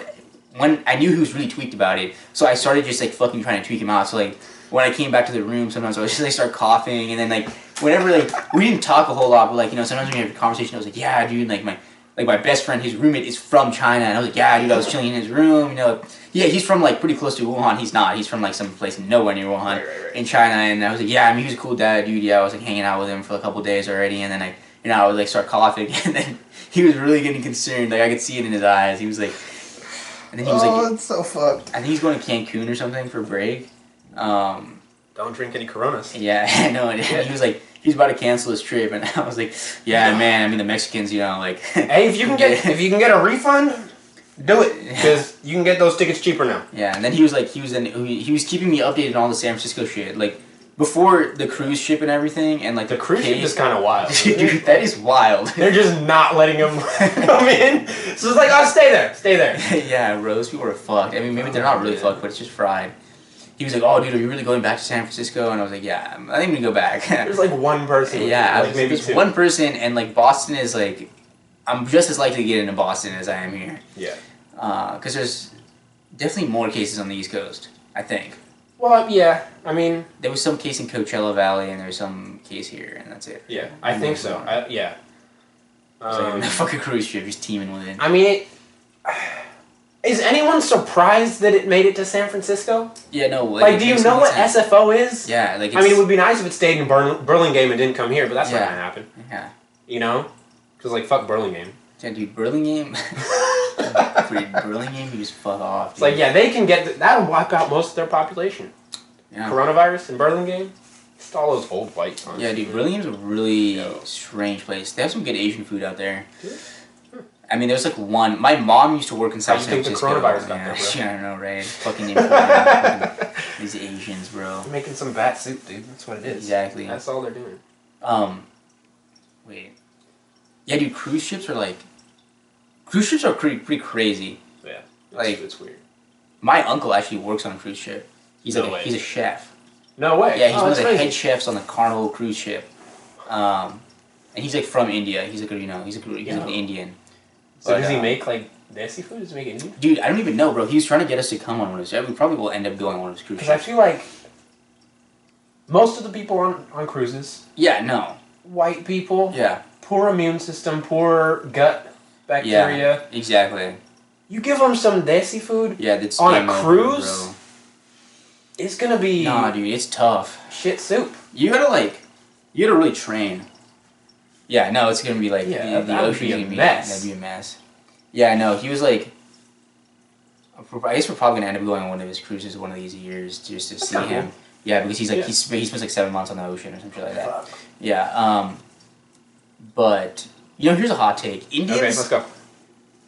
When I knew he was really tweaked about it, so I started just, like, fucking trying to tweak him out. So, like, when I came back to the room, sometimes I would just, like, start coughing, and then, like, whenever like we didn't talk a whole lot, but like sometimes when we have a conversation, I was like, yeah, dude, like my best friend, his roommate is from China, and I was like, yeah, dude, I was chilling in his room, Yeah, he's from like pretty close to Wuhan. He's not. He's from like some place nowhere near Wuhan right. in China, and I was like, yeah, I mean, he was a cool dad, dude. Yeah, I was like hanging out with him for a couple days already, and then I would like start coughing, and then he was really getting concerned. Like I could see it in his eyes. He was like, and then he was like, it's so fucked. I think he's going to Cancun or something for break. Don't drink any Coronas. Yeah, I know. And he was like, he was about to cancel his trip, and I was like, yeah, man. I mean, the Mexicans, like. Hey, if you can get a refund, do it, because you can get those tickets cheaper now. Yeah, and then he was like, he was keeping me updated on all the San Francisco shit, like before the cruise ship and everything, and like The cruise ship is kind of wild. Dude, that is wild. They're just not letting them come in. So it's like, oh, stay there. Yeah, bro, those people are fucked. I mean, maybe they're not really fucked, but it's just fried. He was like, oh, dude, are you really going back to San Francisco? And I was like, yeah, I think I'm gonna go back. There's like one person. Yeah, like maybe there's two. one person, and like Boston is like, I'm just as likely to get into Boston as I am here. Yeah. Because there's definitely more cases on the East Coast, I think. Well, yeah. I mean, There was some case in Coachella Valley, and there's some case here, and that's it. yeah, I think so. Yeah. It's like the fucking cruise ship is teeming with it. I mean, is anyone surprised that it made it to San Francisco? Yeah, no. Like, do you know what SFO is? Yeah, like. I mean, it would be nice if it stayed in Burlingame and didn't come here, but that's not Yeah. gonna happen. Yeah. You know, because like fuck Burlingame. Yeah, dude, Burlingame. Burlingame, you just fuck off. It's like, yeah, they can get that'll wipe out most of their population. Yeah. Coronavirus in Burlingame. Just all those old white ones. Yeah, dude, Burlingame's a really strange place. They have some good Asian food out there. I mean, there's like one. My mom used to work in South San Francisco. How do you think the coronavirus got there, bro? Yeah, I don't know, right? Fucking imported, these Asians, bro. They're making some bat soup, dude. That's what it is. Exactly. That's all they're doing. Wait. Yeah, dude, cruise ships are pretty crazy. Yeah. Like, it's weird. My uncle actually works on a cruise ship. He's he's a chef. No way. Yeah, he's one of the crazy. head chefs on the Carnival cruise ship. And he's like from India. He's like he's an Indian. So does he make like desi food? Does he make Indian? Dude, I don't even know, bro. He was trying to get us to come on one of his. We probably will end up going on one of his cruise Because I ships. feel like most of the people on cruises, Yeah, no. white people, Yeah. poor immune system, poor gut bacteria. Yeah, exactly. You give them some desi food Yeah, that's on a game over, cruise, bro. it's gonna be Nah, dude, it's tough. shit soup. You gotta really train. Yeah, no, it's gonna be like Yeah, the that would ocean's be a gonna be mess. that'd be a mess. Yeah, no, he was like. I guess we're probably gonna end up going on one of his cruises one of these years just to see kinda him. cool. Yeah, because he's like Yeah. he spends like 7 months on the ocean or something like that. Fuck. Yeah, but here's a hot take. Indians, Okay, let's go.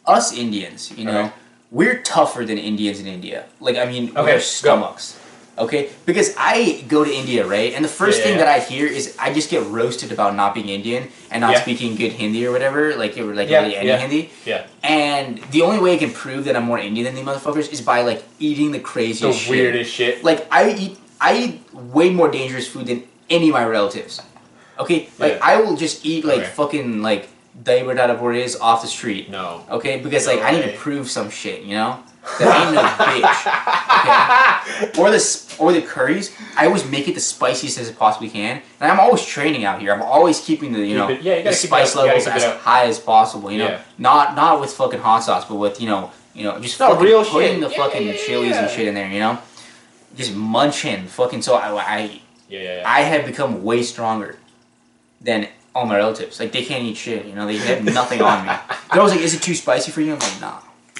us Indians, Okay. we're tougher than Indians in India. Like, I mean, with Okay, our go. stomachs. Okay? Because I go to India, right? And the first thing that I hear is I just get roasted about not being Indian and not speaking good Hindi or whatever, really any Hindi. Yeah. And the only way I can prove that I'm more Indian than these motherfuckers is by, like, eating the The craziest shit. weirdest shit. Like, I eat way more dangerous food than any of my relatives. Okay? Like, Yeah. I will just eat, like, Okay. fucking, like, dahi bata boris off the street. No. Okay? Because, No like, I need way. to prove some shit, That ain't no bitch. Okay? Or the curries, I always make it the spiciest as I possibly can. And I'm always training out here. I'm always keeping the, you gotta the keep it spice up. You gotta levels keep it as up. high as possible, Yeah. Not with fucking hot sauce, but with, just No, fucking real putting shit. the fucking Yeah. chilies and shit in there, Just munching. Fucking, so Yeah. I have become way stronger than all my relatives. Like, they can't eat shit, They have nothing on me. They're always like, is it too spicy for you? I'm like, nah.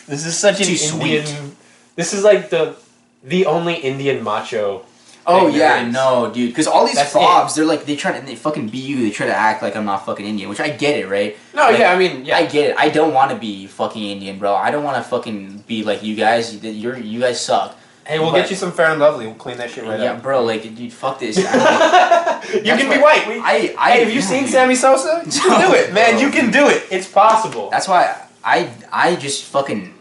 This is such an Too Indian. sweet. This is like the only Indian macho. Oh thing yeah, there is. no, dude. Because all these That's fobs, they're like, they fucking be you. They try to act like I'm not fucking Indian, which I get it, right? No, Like, yeah, I mean, yeah. I get it. I don't want to be fucking Indian, bro. I don't want to fucking be like you guys. You guys suck. Hey, we'll get you some Fair and Lovely. We'll clean that shit right Yeah, up. bro. Like, dude, fuck this. You can be white. Hey, have you seen Sammy Sosa? You can do it, man. You can do it. It's possible. That's why I just fucking.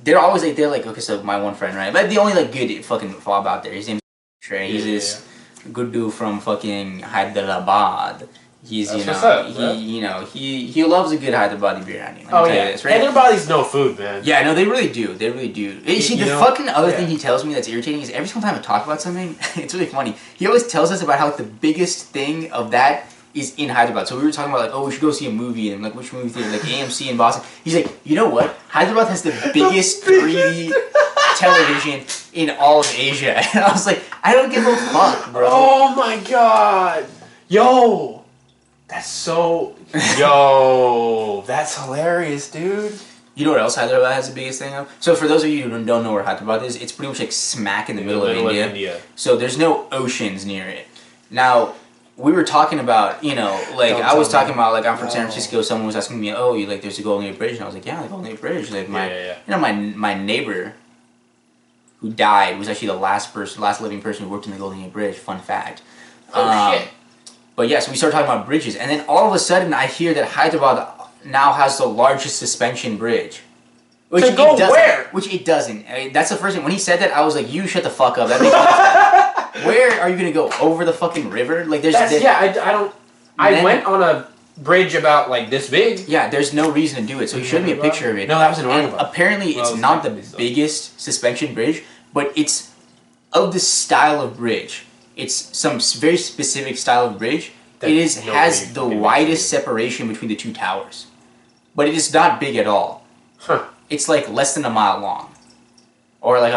They're always like okay, so my one friend, right? But the only like good fucking fob out there. His name's Trey. He's this good dude from fucking Hyderabad. He's That's what's up, bro. he loves a good Hyderabadi biryani. Oh yeah, this, right? Hyderabadi's no food, man. Yeah, no, they really do. They really do. See, the fucking other thing he tells me that's irritating is every single time I talk about something, it's really funny. He always tells us about how like, the biggest thing of that is in Hyderabad. So we were talking about like, oh, we should go see a movie, and I'm like, which movie theater? Like AMC in Boston. He's like, you know what? Hyderabad has the biggest 3D television in all of Asia. And I was like, I don't give a fuck, bro. Oh my god, yo, that's hilarious, dude. You know what else Hyderabad has the biggest thing of? So for those of you who don't know where Hyderabad is, it's pretty much like smack in the middle of India. So there's no oceans near it. Now, we were talking about, I was talking about, like, I'm from San Francisco, someone was asking me, oh, there's a Golden Gate Bridge, and I was like, yeah, the Golden Gate Bridge. Like, my neighbor who died was actually the last living person who worked in the Golden Gate Bridge, fun fact. Shit. But yeah, so we started talking about bridges, and then all of a sudden I hear that Hyderabad now has the largest suspension bridge. Which it doesn't. That's the first thing. When he said that, I was like, you shut the fuck up. That makes no sense. Where are you going to go? Over the fucking river? Like, I went on a bridge about, like, this big. Yeah, there's no reason to do it. So he showed me a picture of it. No, that was in Oregon. Apparently, it's not the biggest suspension bridge, but it's of the style of bridge. It's some very specific style of bridge. Has the widest separation between the two towers. But it is not big at all. Huh. It's like less than a mile long. Or like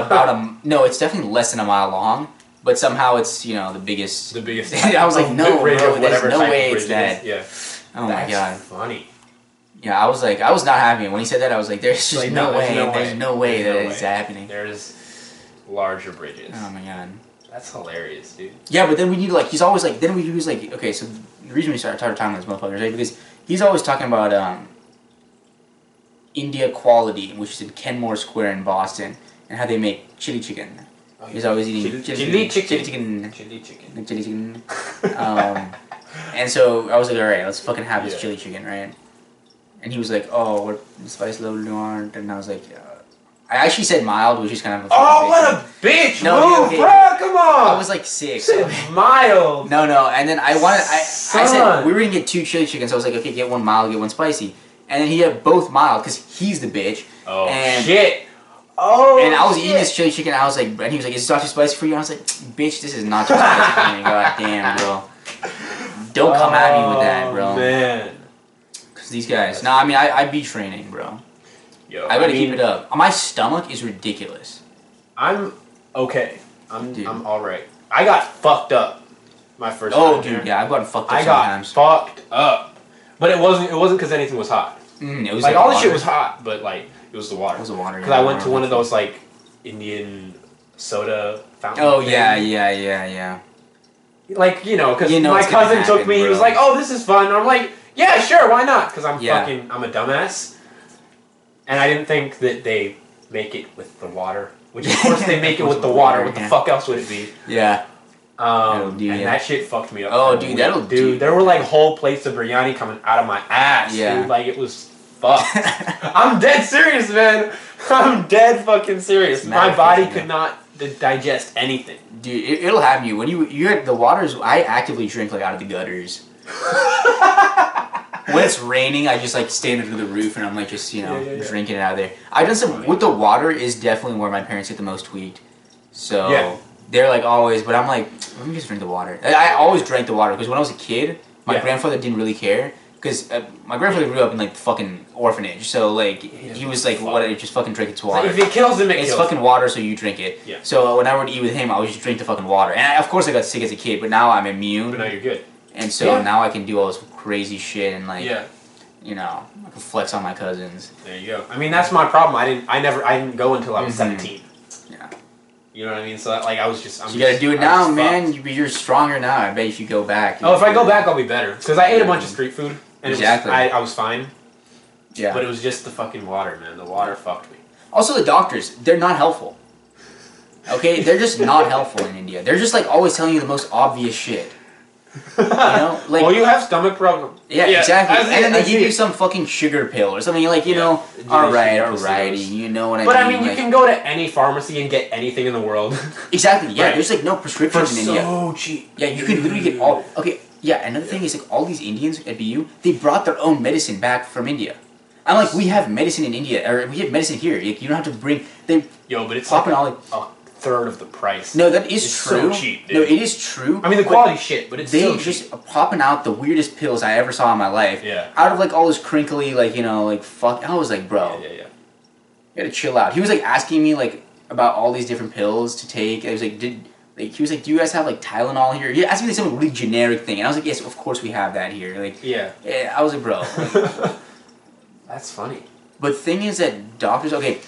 no, it's definitely less than a mile long, but somehow it's, the biggest. The biggest. I was like, no, bro, there's no way it's that. Yeah. Oh my god. That's funny. Yeah, I was not happy. When he said that, I was like, there's just no way. There's no way that it's happening. There's larger bridges. Oh my god. That's hilarious, dude. Yeah, but then we need he's always like, he was like, okay, so the reason we started talking about this motherfucker is because he's always talking about India Quality, which is in Kenmore Square in Boston, and how they make chili chicken. Oh, he's always eating chili chicken. And so I was like, all right, let's fucking have this chili chicken, right? And he was like, oh, what spice level do you want? And I was like, I actually said mild, which is kind of a what a bitch! No, move, bro, come on! I was like 6. Mild. No, and then I said we were gonna get 2 chili chickens. So I was like, okay, get one mild, get one spicy. And then he had both mild because he's the bitch. Oh shit! Oh. And I was eating this chili chicken. And I was like, and he was like, "Is this not too spicy for you?" And I was like, "Bitch, this is not too spicy for me." God damn, bro. Don't come at me with that, bro. Man. Because these guys. Nah, I mean, I be training, bro. Yo, I gotta keep it up. My stomach is ridiculous. I'm okay. I'm all right. I got fucked up my first time. Oh, dude, yeah, I've gotten fucked up sometimes. Got fucked up, but it wasn't because anything was hot. It was like all the shit was hot, but like it was the water. It was the water. Because I went to one of those like Indian soda fountain. Oh yeah. Like because my cousin took me. Bro. He was like, "Oh, this is fun." And I'm like, "Yeah, sure, why not?" Because I'm a dumbass. And I didn't think that they make it with the water. Which, of course, they make it with the water. What the fuck else would it be? Yeah. That shit fucked me up. Oh, dude, that'll do. There were, like, whole plates of biryani coming out of my ass, dude. Like, it was fucked. I'm dead serious, man. I'm dead fucking serious. My body could not digest anything. Dude, it'll have you. When you're the waters, I actively drink, like, out of the gutters. When it's raining, I just like stand under the roof and I'm like just drinking it out of there. I've done some with the water is definitely where my parents get the most tweaked. So they're like always, but I'm like, let me just drink the water. I always drank the water because when I was a kid, my grandfather didn't really care because my grandfather grew up in like fucking orphanage. So like he was like, what? Just fucking drink its water. Like, if it kills him, it's fucking water, so you drink it. Yeah. So when I would eat with him, I would just drink the fucking water. And of course I got sick as a kid, but now I'm immune. But now you're good. And so now I can do all this crazy shit and like, I can flex on my cousins. There you go. I mean, that's my problem. I didn't go until I was 17. Yeah. You know what I mean? So like I was just. You gotta do it now, man. You're stronger now. I bet if you go back. Oh, if I go back, I'll be better. Because I ate a bunch of street food. And I was fine. Yeah. But it was just the fucking water, man. The water fucked me. Also, the doctors, they're not helpful. Okay? They're just not helpful in India. They're just like always telling you the most obvious shit. Like, well, you have stomach problem. Yeah, exactly. And then they give you some fucking sugar pill or something. You're like, alrighty, you know what I mean. But I mean, you can go to any pharmacy and get anything in the world. Exactly. Yeah, there's like no prescriptions in India. So cheap. Yeah, you can literally get all. Okay, Yeah, another thing is like all these Indians at BU, they brought their own medicine back from India. I'm like, we have medicine in India, or we have medicine here. Like, you don't have to bring. They but it's popping like all. a third of the price. No, that is it's true. So cheap, dude. No, it is true. I mean, the quality's shit, but it's so cheap. They just popping out the weirdest pills I ever saw in my life. Yeah. Out of like all this crinkly, like like fuck. I was like, bro. Yeah. You gotta chill out. He was like asking me like about all these different pills to take. I was like, he was like, do you guys have like Tylenol here? He asked me like some really generic thing, and I was like, yes, of course we have that here. Like, yeah. I was like, bro. Like, that's funny. But the thing is that doctors. Okay,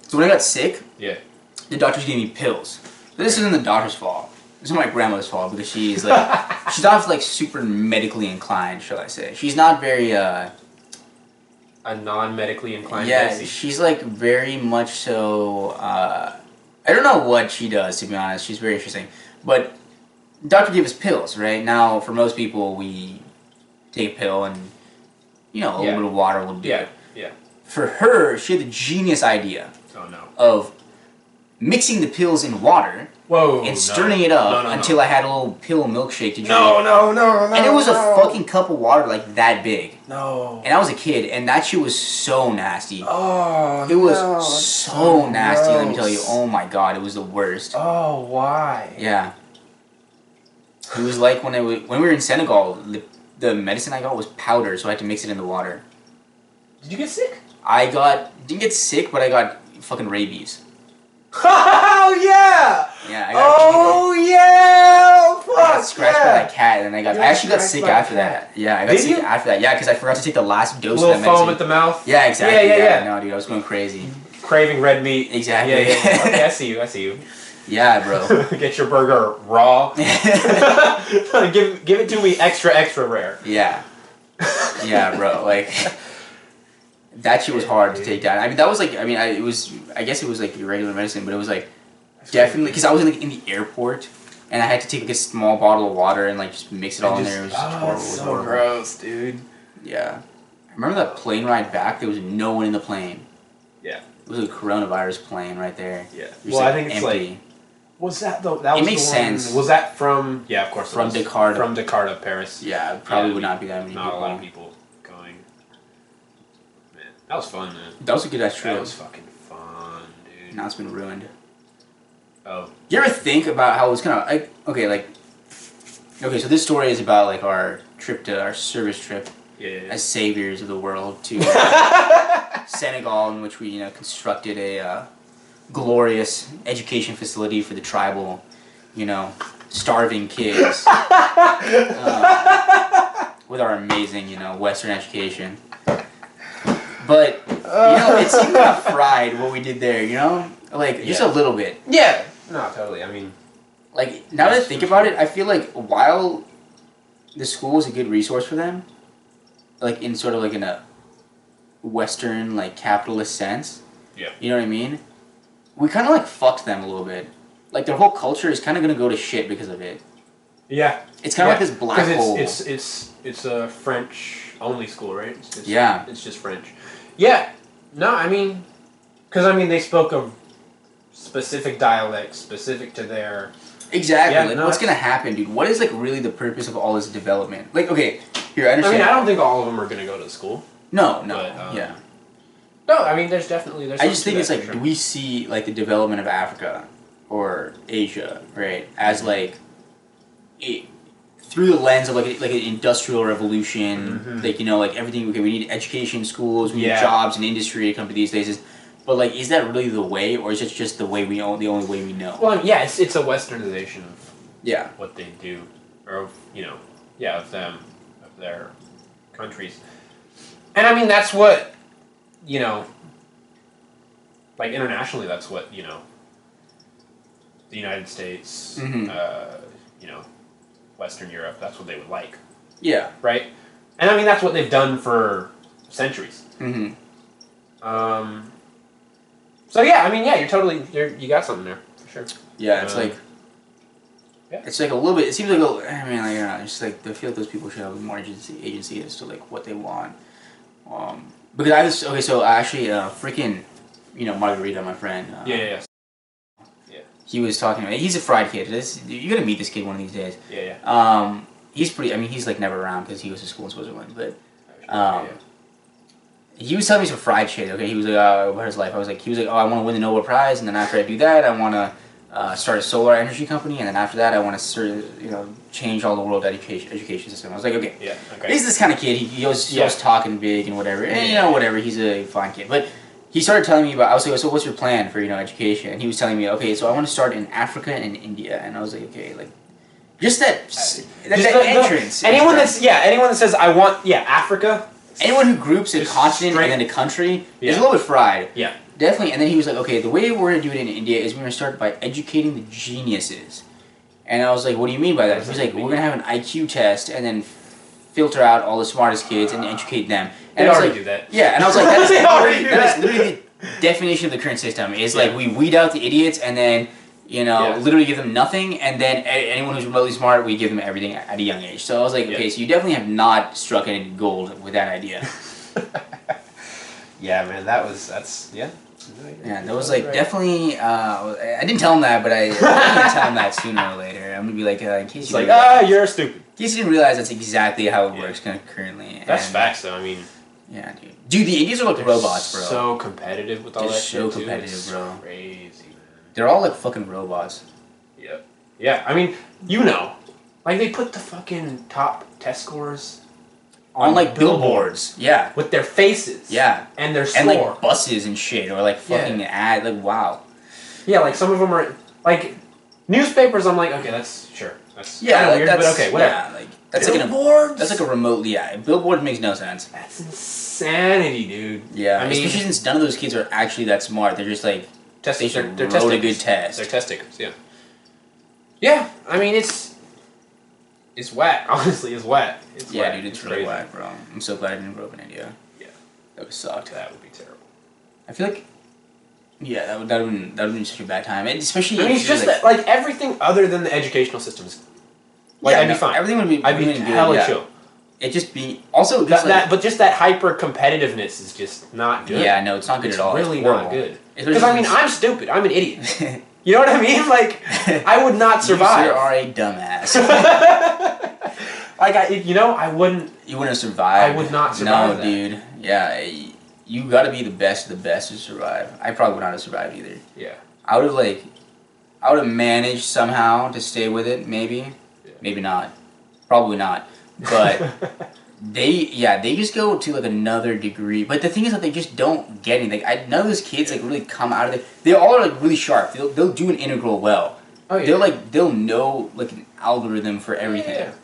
so when I got sick, the doctors gave me pills. But this isn't the doctor's fault. This is my grandmother's fault because she's like she's not like super medically inclined, shall I say? She's not very a non-medically inclined. Yeah, she's like very much so. I don't know what she does, to be honest. She's very interesting. But the doctor gave us pills, right? Now, for most people, we take a pill and, a little bit of water will do it. Yeah. For her, she had the genius idea of mixing the pills in water and stirring it up until I had a little pill milkshake to drink. No. And it was a fucking cup of water like that big. No. And I was a kid, and that shit was so nasty. Oh, it was so nasty, let me tell you. Oh my god, it was the worst. Oh, why? Yeah. It was like when we were in Senegal, the medicine I got was powder, so I had to mix it in the water. Did you get sick? Didn't get sick, but I got fucking rabies. Oh yeah! Yeah, I got fuck! I got scratched by that cat, and I actually got sick after that. Yeah, I got sick after that. Yeah, because I forgot to take the last dose of that medicine. Little foam at the mouth? Yeah, exactly. Yeah. No, dude, I was going crazy. Craving red meat. Exactly. Yeah. Okay, I see you. Yeah, bro. Get your burger raw. give it to me extra rare. Yeah. Yeah, bro. Like, that shit was hard to take down. I mean, that was like, I guess it was like regular medicine, but it was like, definitely, because I was in the airport, and I had to take like a small bottle of water and like just mix it all in there. It was just horrible. It's so gross, dude. Yeah. I remember that plane ride back, there was no one in the plane. Yeah. It was a coronavirus plane right there. Yeah. Well, I think it's empty. like, was that though? That was it makes sense. Was that from? Yeah, of course. From Jakarta. From Jakarta, Paris. Yeah, probably would not be that many not people. Not a lot of people going. Man, that was fun, man. That was a good ass trip. That was fucking fun, dude. Now it's been ruined. Oh. You ever think about how it was kind of okay, so this story is about like our service trip as saviors of the world to Senegal, in which we constructed a glorious education facility for the tribal, starving kids with our amazing, Western education. But it seemed kind of fried what we did there, like just a little bit. Yeah. No, totally. I mean, like now that I think about it, I feel like while the school was a good resource for them, like in sort of like in a Western like capitalist sense. Yeah. You know what I mean? We kind of like fucked them a little bit. Like their whole culture is kind of gonna go to shit because of it. Yeah. It's kind of like this black hole. It's a French only school, right? It's just French. Yeah. No, I mean, because they spoke of specific dialects specific to their. Exactly. Yeah, like what's gonna happen, dude? What is like really the purpose of all this development? Like, okay, here I understand. I don't think all of them are gonna go to school. No. But, yeah. No, there's definitely. I just think it's like, do we see like the development of Africa or Asia, right, as like through the lens of like an industrial revolution, like like everything. Okay, we need education, schools, we need jobs and industry to come to these places. But like, is that really the way, or is it just the way the only way we know? Well, yeah, it's a westernization of what they do, or of of them, of their countries, and that's what like internationally, that's what the United States, Western Europe, that's what they would like. Yeah. Right, and that's what they've done for centuries. So you got something there for sure. Yeah, it's like it's like a little bit. It seems like it's like I feel like those people should have more agency as to like what they want. Because so I actually freaking Margarita, my friend. Yeah. He was talking about. He's a fried kid. You gotta meet this kid one of these days. Yeah. he's pretty. I mean, he's like never around because he goes to school in Switzerland. But Yeah. he was telling me some fried shit. Okay, he was like, about his life. He was like, oh, I want to win the Nobel Prize, and then after I do that, I want to start a solar energy company, and then after that, I want to change all the world education system. I was like, okay, Yeah. Okay. he's this kind of kid. He was talking big and whatever, and whatever. He's a fine kid, but he started telling me about. I was like, so what's your plan for education? And he was telling me, okay, so I want to start in Africa and in India, and I was like, okay, like. Just that entrance. Anyone that says I want Africa. Anyone who groups a continent and then a country is a little bit fried. Yeah. Definitely. And then he was like, okay, the way we're going to do it in India is we're going to start by educating the geniuses. And I was like, what do you mean by that? He's like, we're going to have an IQ test and then filter out all the smartest kids and educate them. And they already do that. Yeah, and I was like, that is literally the definition of the current system. Is like we weed out the idiots and then literally give them nothing, and then anyone who's remotely smart, we give them everything at a young age. So I was like, okay, so you definitely have not struck any gold with that idea. Yeah, man, that was like definitely. I didn't tell him that, but I didn't tell him that sooner or later. I'm gonna be like, in case you you're stupid. In case you didn't realize that's exactly how it works currently. That's facts, though. I mean. Yeah, dude. Dude, the Indians are like robots, bro. So competitive with all that shit. So competitive, bro. Crazy. They're all like fucking robots. Yep. Yeah, I mean, like they put the fucking top test scores on like billboards. Yeah. With their faces. Yeah. And their score. And like buses and shit, or like fucking ad. Like wow. Yeah, like some of them are like newspapers. I'm like, okay, that's kind of weird, but okay, whatever. Yeah, like that's billboards? That's like a remote. Yeah, billboard makes no sense. That's insanity, dude. Yeah, I mean, especially since none of those kids are actually that smart. They're just like. They're wrote a good test. They're test takers, yeah. Yeah, I mean it's whack. Honestly, it's whack. It's whack. Dude, it's really whack, bro. I'm so glad I didn't grow up in India. Yeah, that would suck. That would be terrible. I feel like, that would have been such a bad time, and especially. I mean, it's just that like everything other than the educational system is I'd be fine. Everything would be. I'd be hella chill. It just be also just but just that hyper competitiveness is just not good. Yeah, no, it's not good at all. It's really horrible. not good. Because I mean, I'm stupid. I'm an idiot. You know what I mean? Like, I would not survive. You are a dumbass. Like I wouldn't. You wouldn't survive. I would not survive. No, dude. Yeah, you got to be the best of the best to survive. I probably would not have survived either. Yeah. I would have managed somehow to stay with it. Maybe. Yeah. Maybe not. Probably not. But they just go to like another degree. But the thing is that they just don't get anything. None of those kids like really come out of it. They all are like really sharp. They'll do an integral well. Oh yeah. They'll know like an algorithm for everything,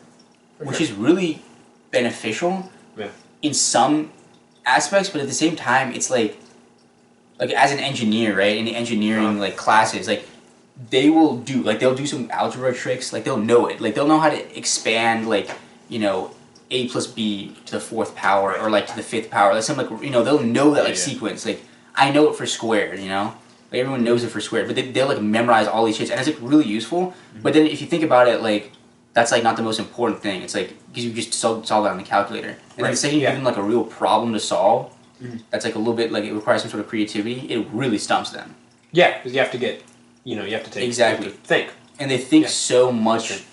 which is really beneficial. Yeah. In some aspects, but at the same time, it's like as an engineer, right? In the engineering like classes, like they'll do some algebra tricks. Like they'll know it. Like they'll know how to expand like. A plus B to the fourth power or like to the fifth power. Like some they'll know that sequence. Like I know it for squared, like everyone knows it for squared, but they'll like memorize all these shits and it's like really useful. Mm-hmm. But then if you think about it, like that's like not the most important thing. It's like because you just solve that on the calculator. And then the second you give them like a real problem to solve, that's like a little bit like it requires some sort of creativity. It really stumps them. Yeah, because you have to get, you have to take exactly you have to think. And they think so much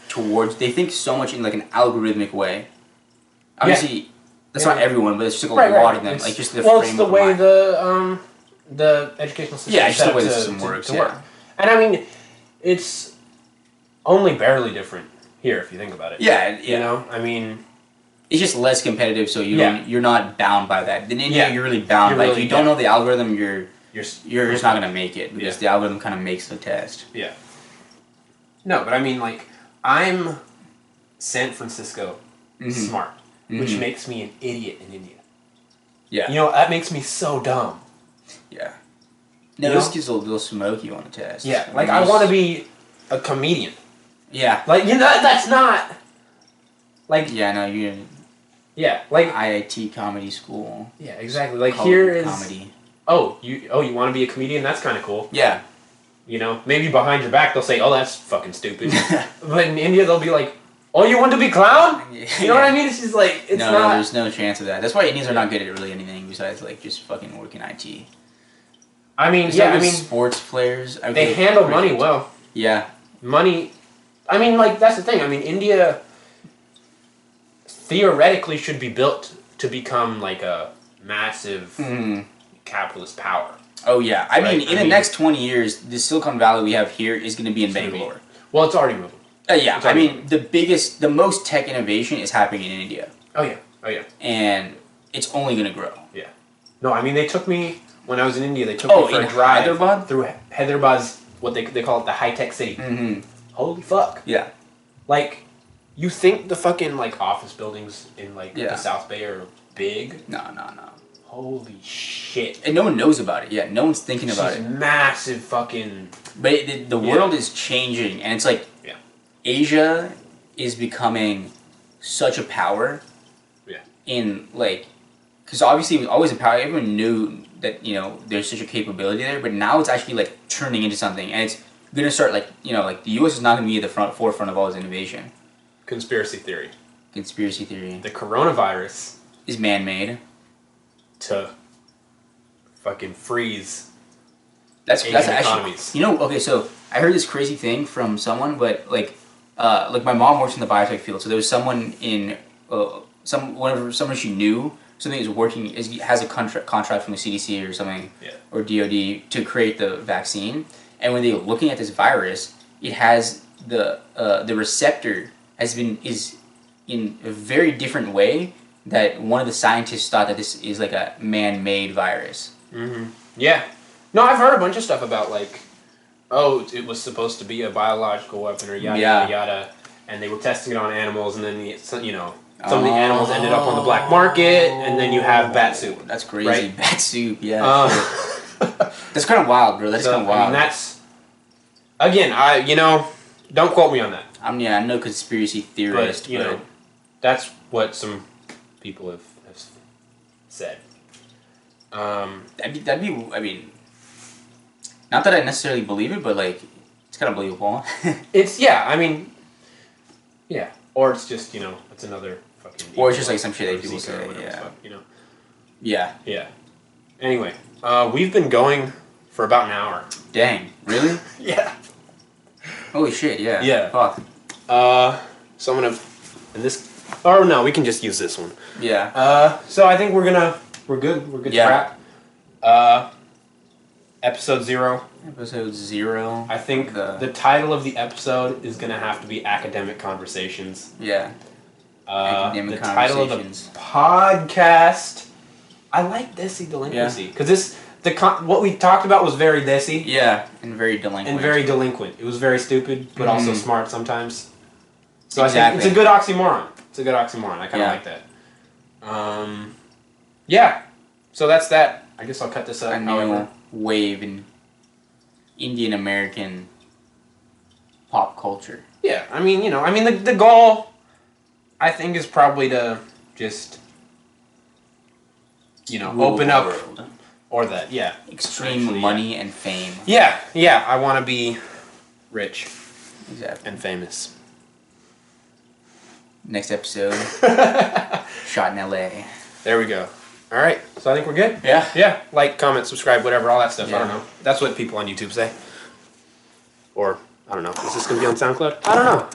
they think so much in like an algorithmic way. Obviously, that's not everyone, but it's just like a lot of them. Like just the it's the way the educational system is set up the way the system works. To work. And I mean, it's only barely different here if you think about it. Yeah. I mean, it's just less competitive, so you're not bound by that. In India, you're really bound by it. If you don't know the algorithm, you're just not gonna make it because the algorithm kind of makes the test. Yeah. No, but I mean, like, I'm San Francisco smart, which makes me an idiot in India. Yeah. That makes me so dumb. Yeah. No, those kids will smoke you on a test. Yeah, like, I want to be a comedian. Yeah. Like, that's not... Like... Yeah, no, you... Yeah, like... IIT comedy school. Yeah, exactly. Like, here is... Comedy. You want to be a comedian? That's kind of cool. Yeah. Maybe behind your back they'll say, "Oh, that's fucking stupid." But in India they'll be like, "Oh, you want to be clown?" You know what I mean? It's just like it's not. No, there's no chance of that. That's why Indians are not good at really anything besides like just fucking working IT. I mean, sports players. They handle money well. Yeah. Money. I mean, like that's the thing. I mean, India. theoretically should be built to become like a massive capitalist power. Oh yeah, I mean, in the mean, next 20 years, the Silicon Valley we have here is going to be in Bangalore. Well, it's already moving. Yeah, I mean, the most tech innovation is happening in India. Oh yeah. And it's only going to grow. Yeah. No, I mean, they took me, when I was in India, they took me for a drive Hyderabad? through Hyderabad's, what they call it, the high-tech city. Mm-hmm. Holy fuck. Yeah. Like, you think the fucking, like, office buildings in, like, the South Bay are big? No. Holy shit. And no one knows about it. Yeah, no one's thinking about it. Massive fucking... But the world is changing, and it's like Asia is becoming such a power. Yeah. In, like... Because obviously it was always a power. Everyone knew that, you know, there's such a capability there, but now it's actually, like, turning into something. And it's going to start, like, you know, like, the U.S. is not going to be at the forefront of all this innovation. Conspiracy theory. The coronavirus... is man-made. To fucking freeze that's Asian economies. Actually, you know, okay, so I heard this crazy thing from someone, but like my mom works in the biotech field, so there was someone in someone she knew, something is working has a contract from the CDC or something, or DoD to create the vaccine, and when they were looking at this virus, it has the receptor is in a very different way. That one of the scientists thought that this is like a man-made virus. Mm-hmm. Yeah. No, I've heard a bunch of stuff about like, oh, it was supposed to be a biological weapon or yada yada yada, and they were testing it on animals, and then some of the animals ended up on the black market, and then you have bat soup. That's crazy. Right? Bat soup, yeah. That's kind of wild, bro. That's kind of wild. I mean, that's again, don't quote me on that. I'm no conspiracy theorist, but that's what some people have said. That'd be. I mean, not that I necessarily believe it, but like, it's kind of believable. It's I mean, yeah. Or it's just it's another fucking. Or it's just like some shit that people say. Yeah. Yeah. Anyway, we've been going for about an hour. Dang. Really? Yeah. Holy shit! Yeah. Yeah. Fuck. So I'm gonna, and this. Oh no, we can just use this one. Yeah. So I think we're good. We're good to wrap. Episode 0. Episode 0. I think the title of the episode is gonna have to be Academic Conversations. Yeah. The title of the podcast. I like Desi Delinquency because what we talked about was very Desi. Yeah, and very delinquent. It was very stupid, but also smart sometimes. So I think it's a good oxymoron. I kind of like that. Yeah. So that's that. I guess I'll cut this up. A new wave in Indian American pop culture. Yeah, I mean, the goal, I think, is probably to just, open up, world. Or that, yeah. Extreme money and fame. Yeah, I want to be rich. Exactly. And famous. Next episode, shot in LA. There we go. All right, so I think we're good. Yeah. Yeah. Like, comment, subscribe, whatever, all that stuff. Yeah. I don't know. That's what people on YouTube say. Or I don't know. Is this gonna be on SoundCloud? I don't know.